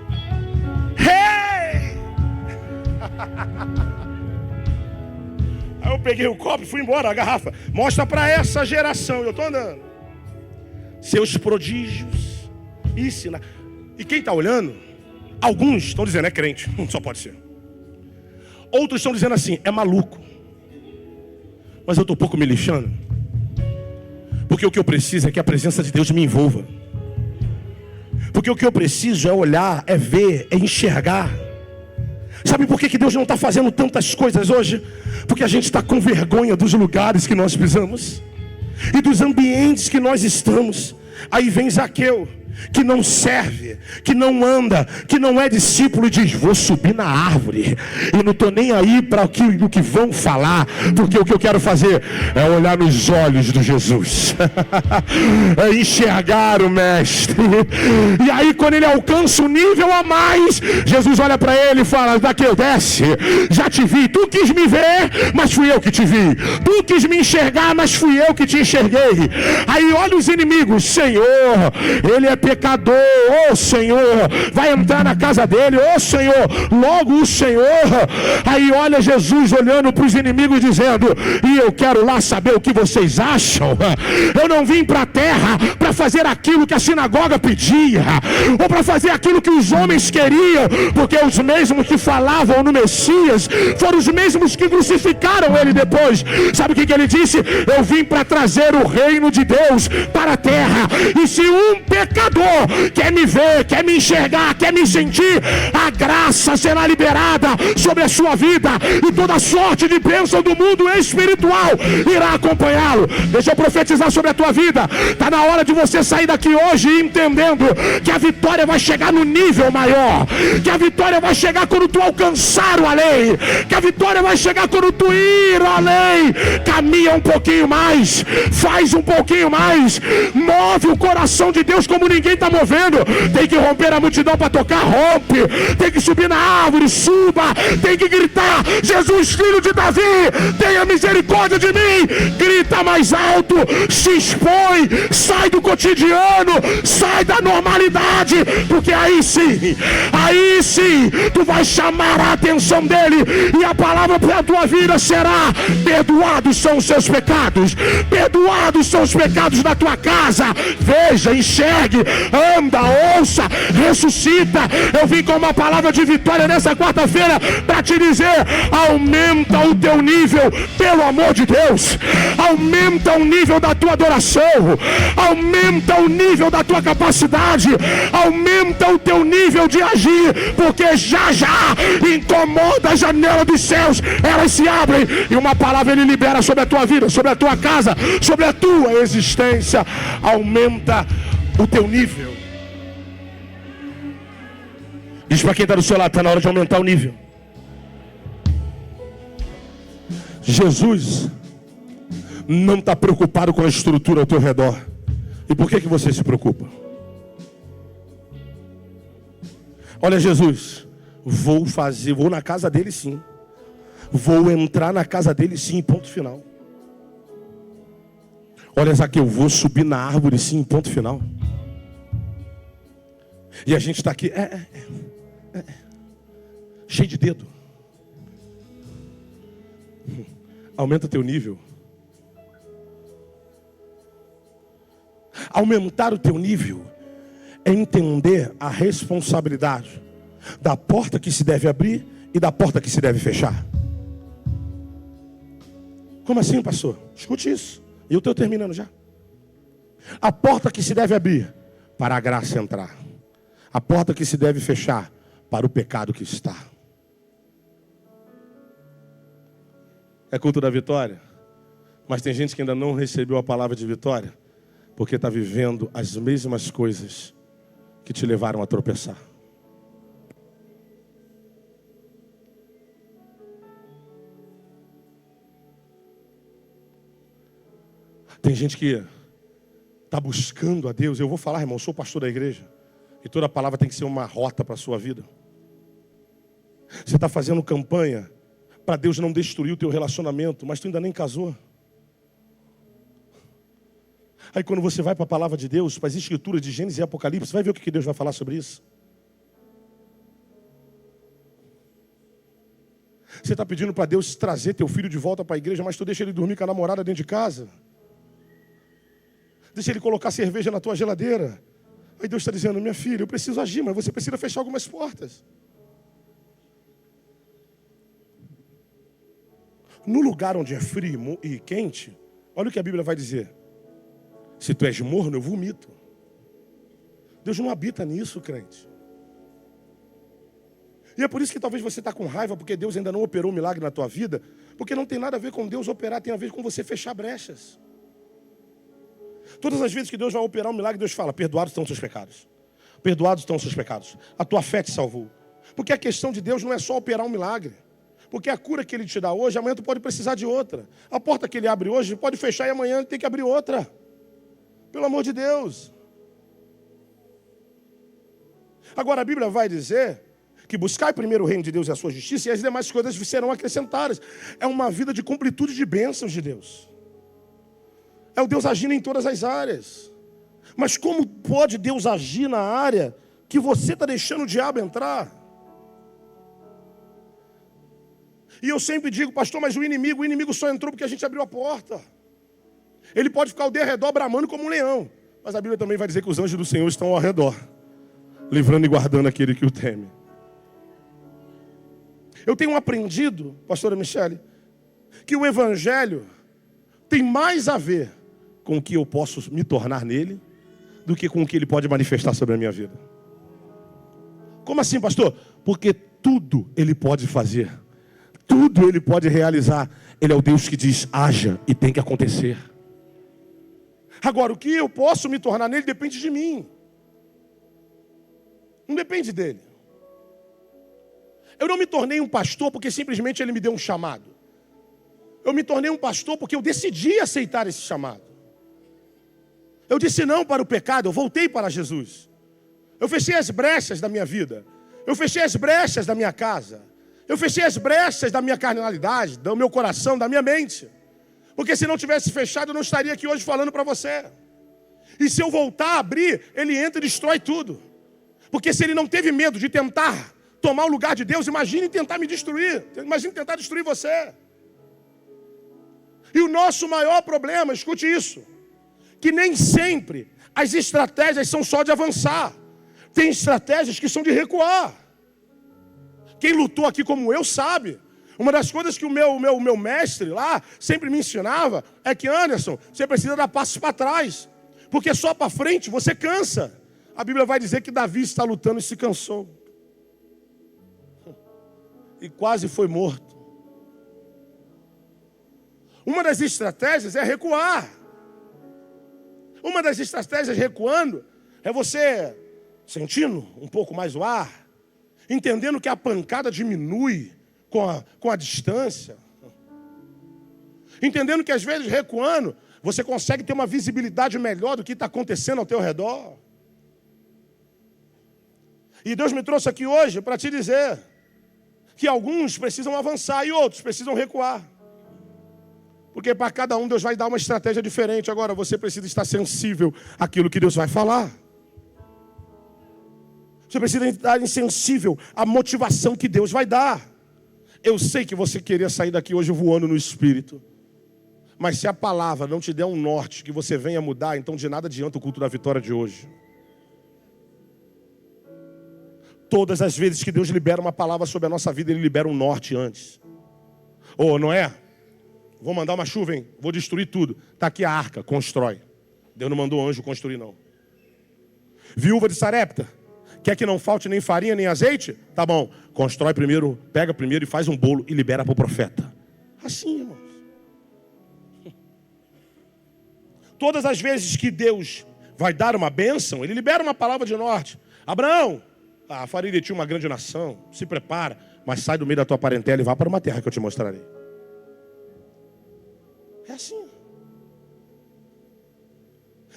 Hey! Aí eu peguei o copo e fui embora, a garrafa. Mostra para essa geração. Eu estou andando. Seus prodígios. Isso. E quem está olhando, alguns estão dizendo, é crente. Só pode ser. Outros estão dizendo assim, é maluco. Mas eu estou pouco me lixando. Porque o que eu preciso é que a presença de Deus me envolva. Porque o que eu preciso é olhar, é ver, é enxergar. Sabe por que Deus não está fazendo tantas coisas hoje? Porque a gente está com vergonha dos lugares que nós pisamos e dos ambientes que nós estamos. Aí vem Zaqueu, que não serve, que não anda, que não é discípulo, e diz, vou subir na árvore e não estou nem aí para o que vão falar, porque o que eu quero fazer é olhar nos olhos de Jesus. É enxergar o mestre. E aí quando ele alcança um nível a mais, Jesus olha para ele e fala, Zaqueu, desce, já te vi, tu quis me ver, mas fui eu que te vi, tu quis me enxergar, mas fui eu que te enxerguei. Aí olha os inimigos, Senhor, ele é pecador, ô Senhor, vai entrar na casa dele, ô Senhor, logo o Senhor. Aí olha Jesus olhando para os inimigos dizendo, e eu quero lá saber o que vocês acham. Eu não vim para a terra para fazer aquilo que a sinagoga pedia, ou para fazer aquilo que os homens queriam, porque os mesmos que falavam no Messias foram os mesmos que crucificaram ele depois. Sabe o que ele disse? Eu vim para trazer o reino de Deus para a terra, e se um pecador quer me ver, quer me enxergar, quer me sentir, a graça será liberada sobre a sua vida, e toda sorte de bênção do mundo espiritual irá acompanhá-lo. Deixa eu profetizar sobre a tua vida. Está na hora de você sair daqui hoje entendendo que a vitória vai chegar no nível maior, que a vitória vai chegar quando tu alcançar o além, que a vitória vai chegar quando tu ir além. Caminha um pouquinho mais, faz um pouquinho mais, move o coração de Deus como ninguém ninguém está movendo. Tem que romper a multidão para tocar, rompe. Tem que subir na árvore, suba. Tem que gritar: Jesus, filho de Davi, tenha misericórdia de mim. Grita mais alto, se expõe, sai do cotidiano, sai da normalidade, porque aí sim, tu vai chamar a atenção dele, e a palavra para a tua vida será: perdoados são os seus pecados, perdoados são os pecados da tua casa. Veja, enxergue, anda, ouça, ressuscita. Eu vim com uma palavra de vitória nessa quarta-feira para te dizer: aumenta o teu nível, pelo amor de Deus. Aumenta o nível da tua adoração, aumenta o nível da tua capacidade, aumenta o teu nível de agir, porque já incomoda a janela dos céus, elas se abrem, e uma palavra ele libera sobre a tua vida, sobre a tua casa, sobre a tua existência. Aumenta o teu nível. Diz para quem está do seu lado: está na hora de aumentar o nível. Jesus não está preocupado com a estrutura ao teu redor. E por que você se preocupa? Olha, Jesus, vou na casa dele sim. Vou entrar na casa dele sim, ponto final. Olha, Zaqueu, vou subir na árvore sim, ponto final. E a gente está aqui, cheio de dedo. Aumenta teu nível. Aumentar o teu nível é entender a responsabilidade da porta que se deve abrir e da porta que se deve fechar. Como assim, pastor? Escute isso. E eu estou terminando já. A porta que se deve abrir para a graça entrar. A porta que se deve fechar para o pecado que está. É culto da vitória. Mas tem gente que ainda não recebeu a palavra de vitória, porque está vivendo as mesmas coisas que te levaram a tropeçar. Tem gente que está buscando a Deus. Eu vou falar, irmão, eu sou pastor da igreja, e toda palavra tem que ser uma rota para a sua vida. Você está fazendo campanha para Deus não destruir o teu relacionamento, mas tu ainda nem casou. Aí quando você vai para a palavra de Deus, para as escrituras de Gênesis e Apocalipse, vai ver o que Deus vai falar sobre isso. Você está pedindo para Deus trazer teu filho de volta para a igreja, mas tu deixa ele dormir com a namorada dentro de casa. Deixa ele colocar cerveja na tua geladeira. Aí Deus está dizendo: minha filha, eu preciso agir, mas você precisa fechar algumas portas. No lugar onde é frio e quente, olha o que a Bíblia vai dizer: se tu és morno, eu vomito. Deus não habita nisso, crente. E é por isso que talvez você está com raiva, porque Deus ainda não operou um milagre na tua vida, porque não tem nada a ver com Deus operar, tem a ver com você fechar brechas. Todas as vezes que Deus vai operar um milagre, Deus fala: perdoados estão os seus pecados. Perdoados estão os seus pecados. A tua fé te salvou. Porque a questão de Deus não é só operar um milagre. Porque a cura que Ele te dá hoje, amanhã tu pode precisar de outra. A porta que Ele abre hoje, pode fechar e amanhã Ele tem que abrir outra. Pelo amor de Deus. Agora a Bíblia vai dizer que buscai primeiro o reino de Deus e a sua justiça, e as demais coisas serão acrescentadas. É uma vida de completude de bênçãos de Deus. É o Deus agindo em todas as áreas. Mas como pode Deus agir na área que você está deixando o diabo entrar? E eu sempre digo: pastor, mas o inimigo só entrou porque a gente abriu a porta. Ele pode ficar ao derredor bramando como um leão, mas a Bíblia também vai dizer que os anjos do Senhor estão ao redor, livrando e guardando aquele que o teme. Eu tenho aprendido, pastora Michele, que o Evangelho tem mais a ver com o que eu posso me tornar nele do que com o que ele pode manifestar sobre a minha vida. Como assim, pastor? Porque tudo ele pode fazer, tudo ele pode realizar. Ele é o Deus que diz: haja, e tem que acontecer. Agora, o que eu posso me tornar nele depende de mim, não depende dele. Eu não me tornei um pastor porque simplesmente ele me deu um chamado. Eu me tornei um pastor porque eu decidi aceitar esse chamado. Eu disse não para o pecado, eu voltei para Jesus. Eu fechei as brechas da minha vida. Eu fechei as brechas da minha casa. Eu fechei as brechas da minha carnalidade, do meu coração, da minha mente. Porque se não tivesse fechado, eu não estaria aqui hoje falando para você. E se eu voltar a abrir, ele entra e destrói tudo. Porque se ele não teve medo de tentar tomar o lugar de Deus, imagine tentar me destruir. Imagine tentar destruir você. E o nosso maior problema, escute isso, que nem sempre as estratégias são só de avançar. Tem estratégias que são de recuar. Quem lutou aqui como eu sabe. Uma das coisas que o meu mestre lá sempre me ensinava é que, Anderson, você precisa dar passos para trás. Porque só para frente você cansa. A Bíblia vai dizer que Davi está lutando e se cansou. E quase foi morto. Uma das estratégias é recuar. Uma das estratégias recuando é você sentindo um pouco mais o ar, entendendo que a pancada diminui com a distância, entendendo que às vezes recuando você consegue ter uma visibilidade melhor do que está acontecendo ao teu redor. E Deus me trouxe aqui hoje para te dizer que alguns precisam avançar e outros precisam recuar. Porque para cada um Deus vai dar uma estratégia diferente. Agora você precisa estar sensível àquilo que Deus vai falar. Você precisa estar insensível à motivação que Deus vai dar. Eu sei que você queria sair daqui hoje voando no Espírito. Mas se a palavra não te der um norte que você venha mudar, então de nada adianta o culto da vitória de hoje. Todas as vezes que Deus libera uma palavra sobre a nossa vida, Ele libera um norte antes. Ô, Noé, vou mandar uma chuva, hein? Vou destruir tudo. Está aqui a arca, constrói. Deus não mandou anjo construir, não. Viúva de Sarepta, quer que não falte nem farinha, nem azeite? Tá bom, constrói primeiro, pega primeiro e faz um bolo e libera para o profeta. Assim, irmãos. Todas as vezes que Deus vai dar uma bênção, Ele libera uma palavra de norte. Abraão, farei de ti uma grande nação, se prepara, mas sai do meio da tua parentela e vá para uma terra que eu te mostrarei. É assim.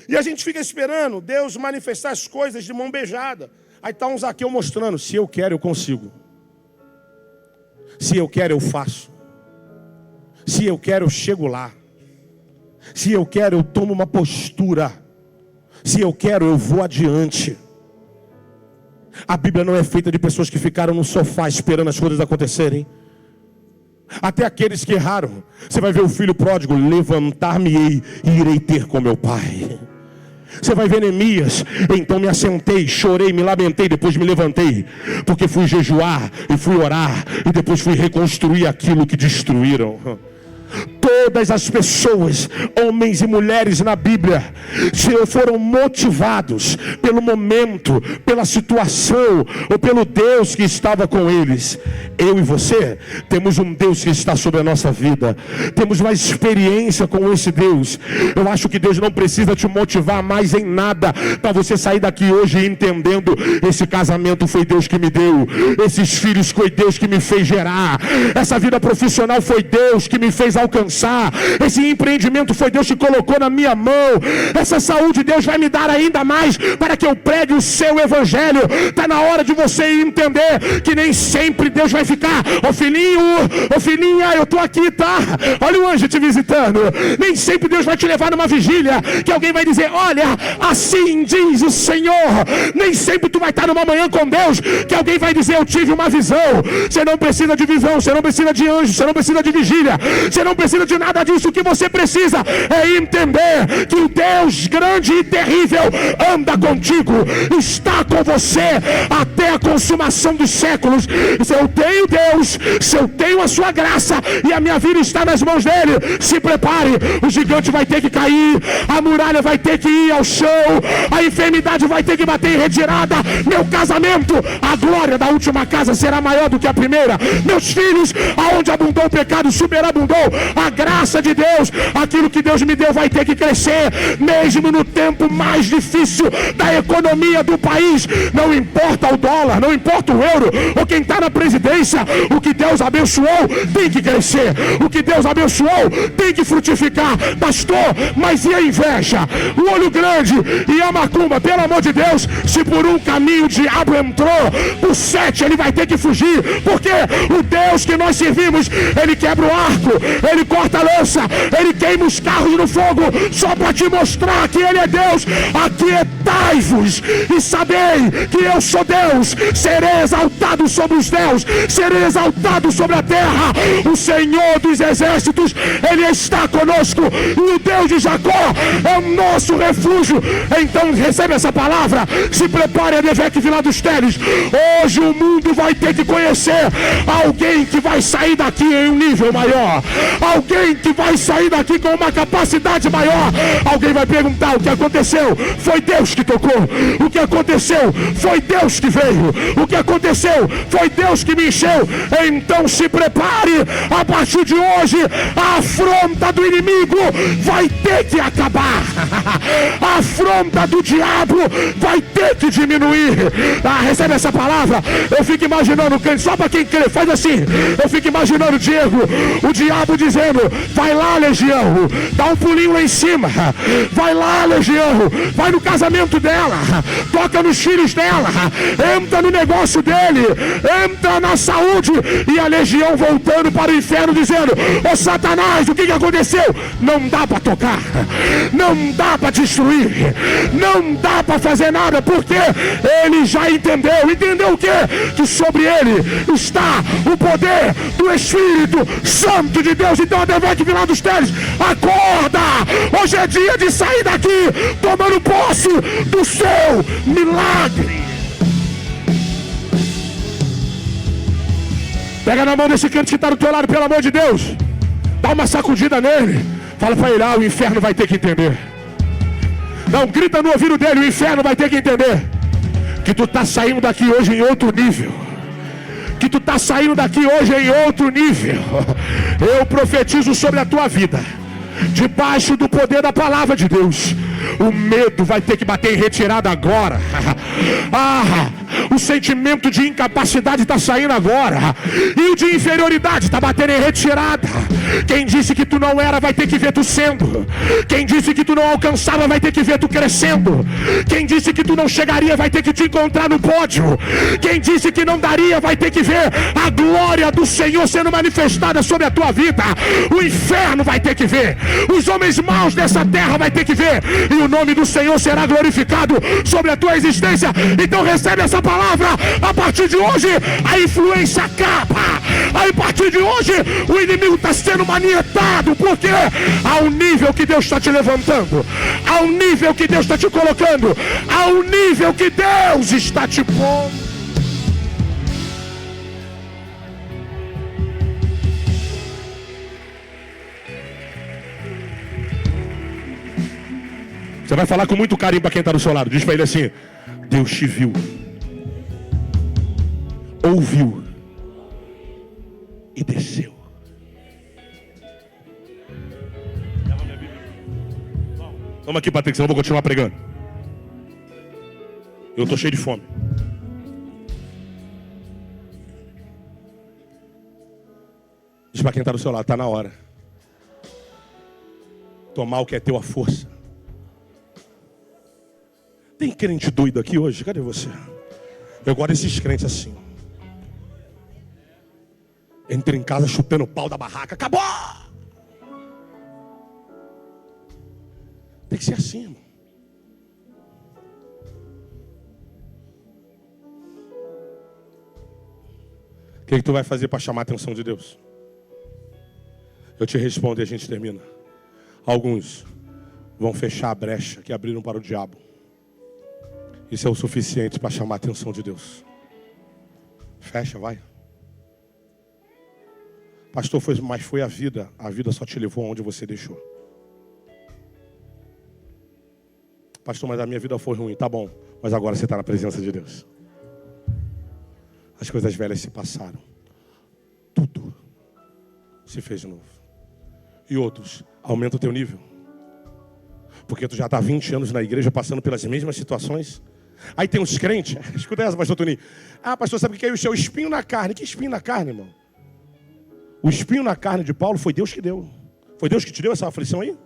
E a gente fica esperando Deus manifestar as coisas de mão beijada. Aí está um Zaqueu mostrando, se eu quero eu consigo. Se eu quero eu faço. Se eu quero eu chego lá. Se eu quero eu tomo uma postura. Se eu quero eu vou adiante. A Bíblia não é feita de pessoas que ficaram no sofá esperando as coisas acontecerem. Até aqueles que erraram. Você vai ver o filho pródigo, levantar-me-ei e irei ter com meu pai. Você vai ver Neemias, então me assentei, chorei, me lamentei, depois me levantei, porque fui jejuar e fui orar, e depois fui reconstruir aquilo que destruíram. Todas as pessoas, homens e mulheres na Bíblia, foram motivados pelo momento, pela situação ou pelo Deus que estava com eles. Eu e você temos um Deus que está sobre a nossa vida. Temos uma experiência com esse Deus. Eu acho que Deus não precisa te motivar mais em nada para você sair daqui hoje entendendo: esse casamento foi Deus que me deu, esses filhos foi Deus que me fez gerar, essa vida profissional foi Deus que me fez alcançar, esse empreendimento foi Deus que colocou na minha mão, essa saúde Deus vai me dar ainda mais para que eu pregue o seu evangelho. Está na hora de você entender que nem sempre Deus vai ficar: ô filhinha, eu estou aqui, tá? Olha o anjo te visitando. Nem sempre Deus vai te levar numa vigília que alguém vai dizer: olha, assim diz o Senhor. Nem sempre tu vai estar numa manhã com Deus que alguém vai dizer: eu tive uma visão. Você não precisa de visão, você não precisa de anjo, você não precisa de vigília, você não precisa de nada disso. O que você precisa é entender que o Deus grande e terrível anda contigo, está com você até a consumação dos séculos. Se eu tenho Deus, se eu tenho a sua graça e a minha vida está nas mãos dele, se prepare, o gigante vai ter que cair, a muralha vai ter que ir ao chão, a enfermidade vai ter que bater em retirada, meu casamento, a glória da última casa será maior do que a primeira, meus filhos, aonde abundou o pecado, superabundou a graça graça de Deus, aquilo que Deus me deu vai ter que crescer, mesmo no tempo mais difícil da economia do país. Não importa o dólar, não importa o euro, ou quem está na presidência, o que Deus abençoou tem que crescer, o que Deus abençoou tem que frutificar. Pastor, mas e a inveja, o olho grande e a macumba? Pelo amor de Deus, se por um caminho o diabo entrou, por 7 ele vai ter que fugir, porque o Deus que nós servimos, ele quebra o arco, ele corta a lança, ele queima os carros no fogo, só para te mostrar que ele é Deus. Aquietai-vos e sabei que eu sou Deus, serei exaltado sobre os céus, serei exaltado sobre a terra. O Senhor dos exércitos, ele está conosco, e o Deus de Jacó é o nosso refúgio. Então recebe essa palavra, se prepare a Devec Vila dos Teles. Hoje o mundo vai ter que conhecer alguém que vai sair daqui em um nível maior, alguém que vai sair daqui com uma capacidade maior. Alguém vai perguntar: o que aconteceu? Foi Deus que tocou. O que aconteceu? Foi Deus que veio. O que aconteceu? Foi Deus que me encheu. Então se prepare, a partir de hoje a afronta do inimigo vai ter que acabar. A afronta do diabo vai ter que diminuir. Recebe essa palavra. Eu fico imaginando, só para quem crê, faz assim. Eu fico imaginando Diego, o diabo dizendo: vai lá, Legião, dá um pulinho lá em cima, vai lá, Legião, vai no casamento dela, toca nos filhos dela, entra no negócio dele, entra na saúde. E a Legião voltando para o inferno dizendo: ô Satanás, o que aconteceu? Não dá para tocar, não dá para destruir, não dá para fazer nada, porque ele já entendeu o quê? Que sobre ele está o poder do Espírito Santo de Deus. Então a Devec Vila dos Teles, acorda! Hoje é dia de sair daqui tomando posse do seu milagre. Pega na mão desse crente que está do teu lado, pelo amor de Deus, dá uma sacudida nele, fala para ele: o inferno vai ter que entender. Não, grita no ouvido dele: o inferno vai ter que entender que tu está saindo daqui hoje em outro nível, que tu está saindo daqui hoje em outro nível. Eu profetizo sobre a tua vida, debaixo do poder da palavra de Deus, o medo vai ter que bater em retirada agora. O sentimento de incapacidade está saindo agora, e o de inferioridade está batendo em retirada. Quem disse que tu não era vai ter que ver tu sendo. Quem disse que tu não alcançava vai ter que ver tu crescendo. Quem disse que tu não chegaria vai ter que te encontrar no pódio. Quem disse que não daria vai ter que ver a glória do Senhor sendo manifestada sobre a tua vida. O inferno vai ter que ver, os homens maus dessa terra vai ter que ver, e o nome do Senhor será glorificado sobre a tua existência. Então recebe essa palavra. A partir de hoje a influência acaba. A partir de hoje o inimigo está sendo manietado, porque há um nível que Deus está te levantando, há um nível que Deus está te colocando, há um nível que Deus está te pondo. Você vai falar com muito carinho para quem está do seu lado. Diz para ele assim: Deus te viu, ouviu e desceu. Vamos aqui, Patrick, senão eu vou continuar pregando. Eu estou cheio de fome. Diz para quem está do seu lado: está na hora. Tomar o que é teu à força. Tem crente doido aqui hoje? Cadê você? Eu gosto desses crentes assim. Entra em casa chutando o pau da barraca. Acabou! Tem que ser assim, irmão. O que tu vai fazer para chamar a atenção de Deus? Eu te respondo e a gente termina. Alguns vão fechar a brecha que abriram para o diabo. Isso é o suficiente para chamar a atenção de Deus. Fecha, vai. Pastor, mas foi a vida só te levou aonde você deixou. Pastor, mas a minha vida foi ruim. Tá bom, mas agora você está na presença de Deus. As coisas velhas se passaram. Tudo se fez de novo. E outros, aumenta o teu nível. Porque tu já está há 20 anos na igreja passando pelas mesmas situações. Aí tem uns crentes, escuta essa, pastor Toninho. Ah, pastor, sabe o que é isso? É o espinho na carne. Que espinho na carne, irmão? O espinho na carne de Paulo foi Deus que deu. Foi Deus que te deu essa aflição aí?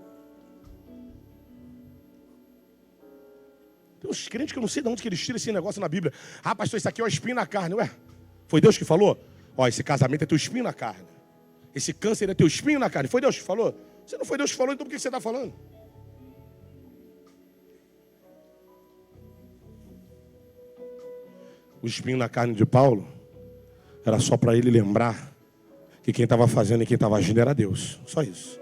Tem uns crentes que eu não sei de onde que eles tiram esse negócio na Bíblia. Ah, pastor, isso aqui é o espinho na carne. Ué, foi Deus que falou? Ó, esse casamento é teu espinho na carne. Esse câncer é teu espinho na carne. Foi Deus que falou? Se não foi Deus que falou, então por que você está falando? O espinho na carne de Paulo era só para ele lembrar que quem estava fazendo e quem estava agindo era Deus. Só isso.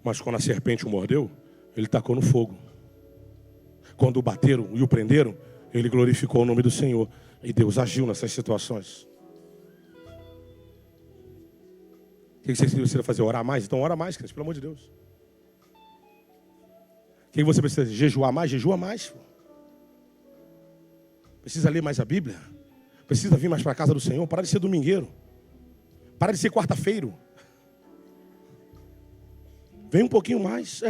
Mas quando a serpente o mordeu, ele tacou no fogo. Quando o bateram e o prenderam, ele glorificou o nome do Senhor. E Deus agiu nessas situações. O que você precisa fazer? Orar mais? Então ora mais, pelo amor de Deus. O que você precisa? Jejuar mais? Jejua mais. Precisa ler mais a Bíblia? Precisa vir mais para a casa do Senhor? Para de ser domingueiro. Para de ser quarta-feiro. Vem um pouquinho mais.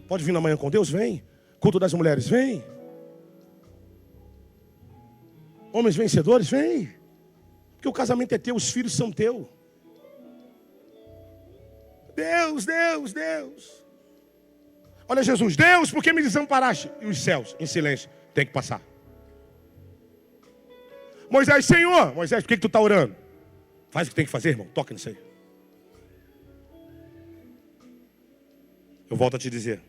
Pode vir na manhã com Deus? Vem. Culto das mulheres? Vem. Homens vencedores? Vem. Porque o casamento é teu, os filhos são teus. Deus, Deus, Deus. Olha Jesus, Deus, por que me desamparaste? E os céus, em silêncio, tem que passar. Moisés, Senhor, Moisés, por que tu está orando? Faz o que tem que fazer, irmão, toca nisso aí. Eu volto a te dizer,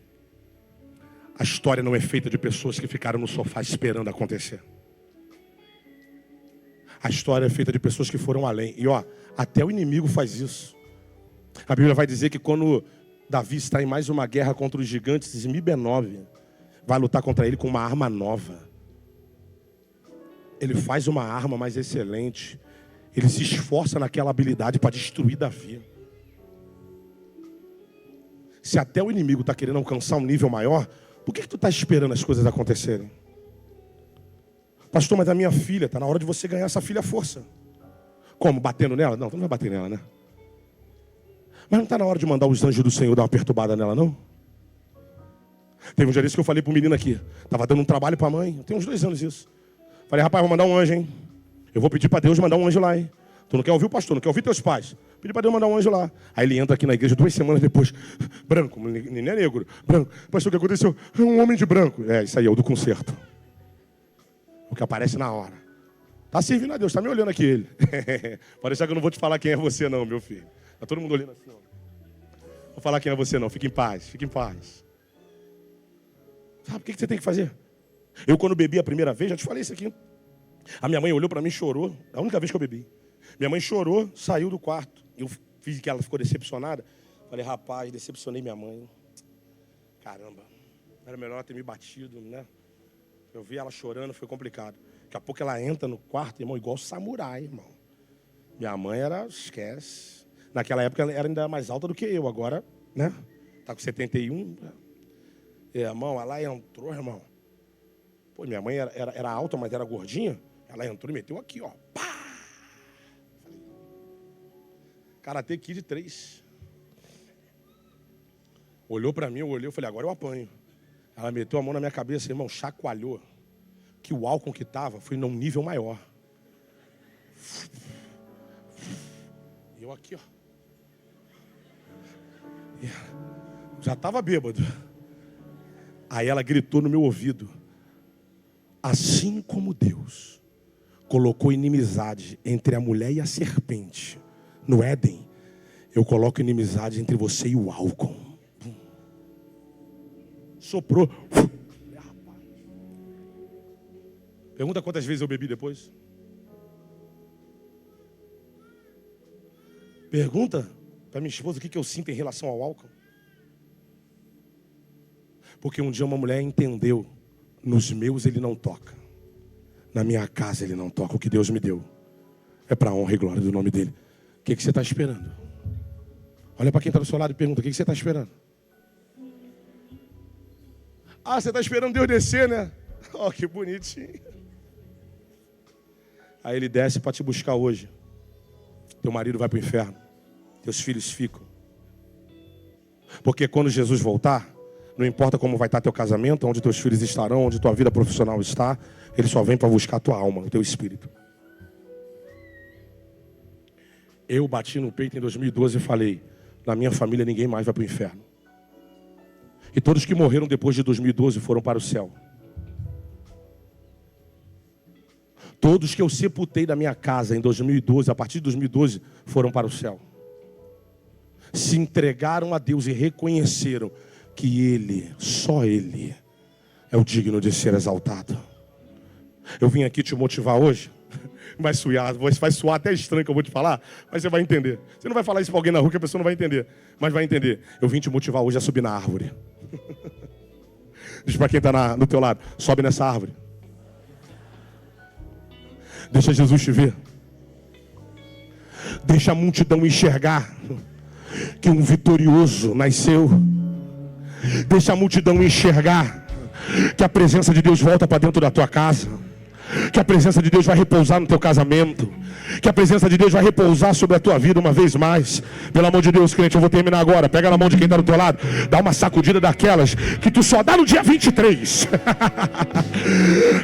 a história não é feita de pessoas que ficaram no sofá esperando acontecer. A história é feita de pessoas que foram além. E até o inimigo faz isso. A Bíblia vai dizer que quando Davi está em mais uma guerra contra os gigantes de Mibenove, vai lutar contra ele com uma arma nova. Ele faz uma arma mais excelente. Ele se esforça naquela habilidade para destruir Davi. Se até o inimigo está querendo alcançar um nível maior, por que tu está esperando as coisas acontecerem? Pastor, mas a minha filha, está na hora de você ganhar essa filha à força. Como? Batendo nela? Não, tu não vai bater nela, né? Mas não está na hora de mandar os anjos do Senhor dar uma perturbada nela, não? Teve um dia desse que eu falei para o menino aqui. Estava dando um trabalho para a mãe. Tem uns 2 anos isso. Falei, rapaz, vou mandar um anjo, hein? Eu vou pedir para Deus mandar um anjo lá, hein? Tu não quer ouvir o pastor, não quer ouvir teus pais. Pedi para Deus mandar um anjo lá. Aí ele entra aqui na igreja 2 semanas depois. Branco, nem é negro. Branco. Pastor, o que aconteceu? Um homem de branco. Isso aí é o do concerto. O que aparece na hora. Tá servindo a Deus, tá me olhando aqui ele. Pode deixar que eu não vou te falar quem é você não, meu filho. Tá todo mundo olhando assim, ó. Vou falar quem é você não, fique em paz, fique em paz. Sabe o que você tem que fazer? Eu quando bebi a primeira vez, já te falei isso aqui. A minha mãe olhou para mim e chorou. A única vez que eu bebi. Minha mãe chorou, saiu do quarto. Eu fiz que ela ficou decepcionada. Falei, rapaz, decepcionei minha mãe. Caramba, era melhor ela ter me batido, né? Eu vi ela chorando, foi complicado. Daqui a pouco ela entra no quarto, irmão, igual samurai, irmão. Minha mãe era, esquece. Naquela época ela era ainda mais alta do que eu, agora, né? Tá com 71. Irmão, ela entrou, irmão. Pô, minha mãe era alta, mas era gordinha. Ela entrou e meteu aqui, ó. Pá! Karate Kid 3. Olhou pra mim, eu olhei, eu falei, agora eu apanho. Ela meteu a mão na minha cabeça, irmão, chacoalhou. Que o álcool que tava foi num nível maior. E eu aqui, ó. Já tava bêbado. Aí ela gritou no meu ouvido. Assim como Deus colocou inimizade entre a mulher e a serpente no Éden, eu coloco inimizade entre você e o álcool. Soprou. Pergunta quantas vezes eu bebi depois. Pergunta para minha esposa o que eu sinto em relação ao álcool. Porque um dia uma mulher entendeu, nos meus ele não toca. Na minha casa ele não toca. O que Deus me deu é para a honra e glória do nome dele. O que você está esperando? Olha para quem está do seu lado e pergunta, o que você está esperando? Ah, você está esperando Deus descer, né? Oh, que bonitinho. Aí ele desce para te buscar hoje. teu marido vai para o inferno, teus filhos ficam. Porque quando Jesus voltar, não importa como vai estar teu casamento, onde teus filhos estarão, onde tua vida profissional está, Ele só vem para buscar a tua alma, o teu espírito. Eu bati no peito em 2012 e falei, na minha família ninguém mais vai para o inferno. E todos que morreram depois de 2012 foram para o céu. Todos que eu sepultei da minha casa em 2012, a partir de 2012, foram para o céu. Se entregaram a Deus e reconheceram que Ele, só Ele, é o digno de ser exaltado. Eu vim aqui te motivar hoje. Vai soar até estranho que eu vou te falar, mas você vai entender. Você não vai falar isso para alguém na rua que a pessoa não vai entender, mas vai entender. Eu vim te motivar hoje a subir na árvore. Diz para quem está do teu lado, sobe nessa árvore. Deixa Jesus te ver. Deixa a multidão enxergar que um vitorioso nasceu. Deixa a multidão enxergar que a presença de Deus volta para dentro da tua casa. Que a presença de Deus vai repousar no teu casamento. Que a presença de Deus vai repousar sobre a tua vida uma vez mais. Pelo amor de Deus, crente, eu vou terminar agora. Pega na mão de quem está do teu lado. Dá uma sacudida daquelas que tu só dá no dia 23.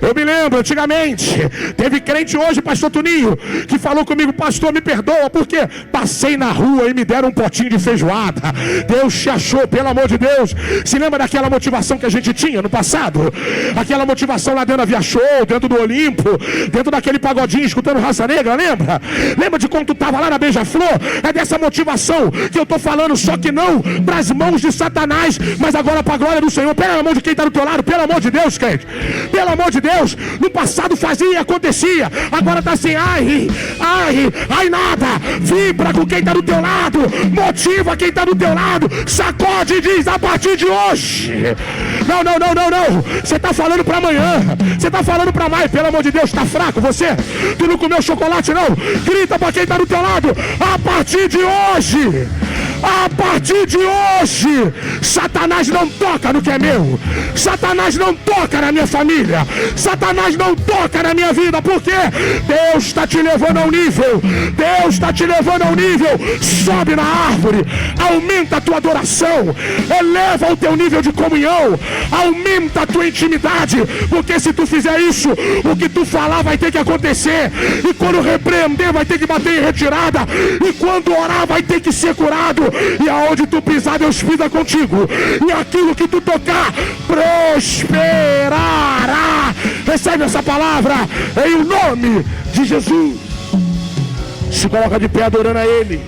Eu me lembro, antigamente, teve crente hoje, pastor Tuninho, que falou comigo, pastor, me perdoa, porque passei na rua e me deram um potinho de feijoada. Deus te achou, pelo amor de Deus. Se lembra daquela motivação que a gente tinha no passado? Aquela motivação lá dentro da Via Show, dentro do Olimpo, dentro daquele pagodinho, escutando Raça Negra, lembra? Lembra de quando tu estava lá na Beija-Flor? É dessa motivação que eu estou falando, só que não para as mãos de Satanás, mas agora para a glória do Senhor. Pega na mão de quem está do teu lado, pelo amor de Deus, crente. Pelo amor de Deus, no passado fazia e acontecia, agora está assim, ai nada. Vibra com quem está do teu lado, motiva quem está do teu lado, sacode e diz, a partir de hoje. Não. Você está falando para amanhã, você está falando para mais, pelo amor de Deus, está fraco você? Tu não comeu chocolate não? Grita para quem está do teu lado, a partir de hoje. A partir de hoje, Satanás não toca no que é meu. Satanás não toca na minha família. Satanás não toca na minha vida. Porque Deus está te levando ao nível. Deus está te levando ao nível. Sobe na árvore. Aumenta a tua adoração. Eleva o teu nível de comunhão. Aumenta a tua intimidade. Porque se tu fizer isso, o que tu falar vai ter que acontecer. E quando repreender, vai ter que bater em retirada. E quando orar, vai ter que ser curado. E aonde tu pisar, Deus pisa contigo. E aquilo que tu tocar, prosperará. Recebe essa palavra em o nome de Jesus. Se coloca de pé adorando a Ele.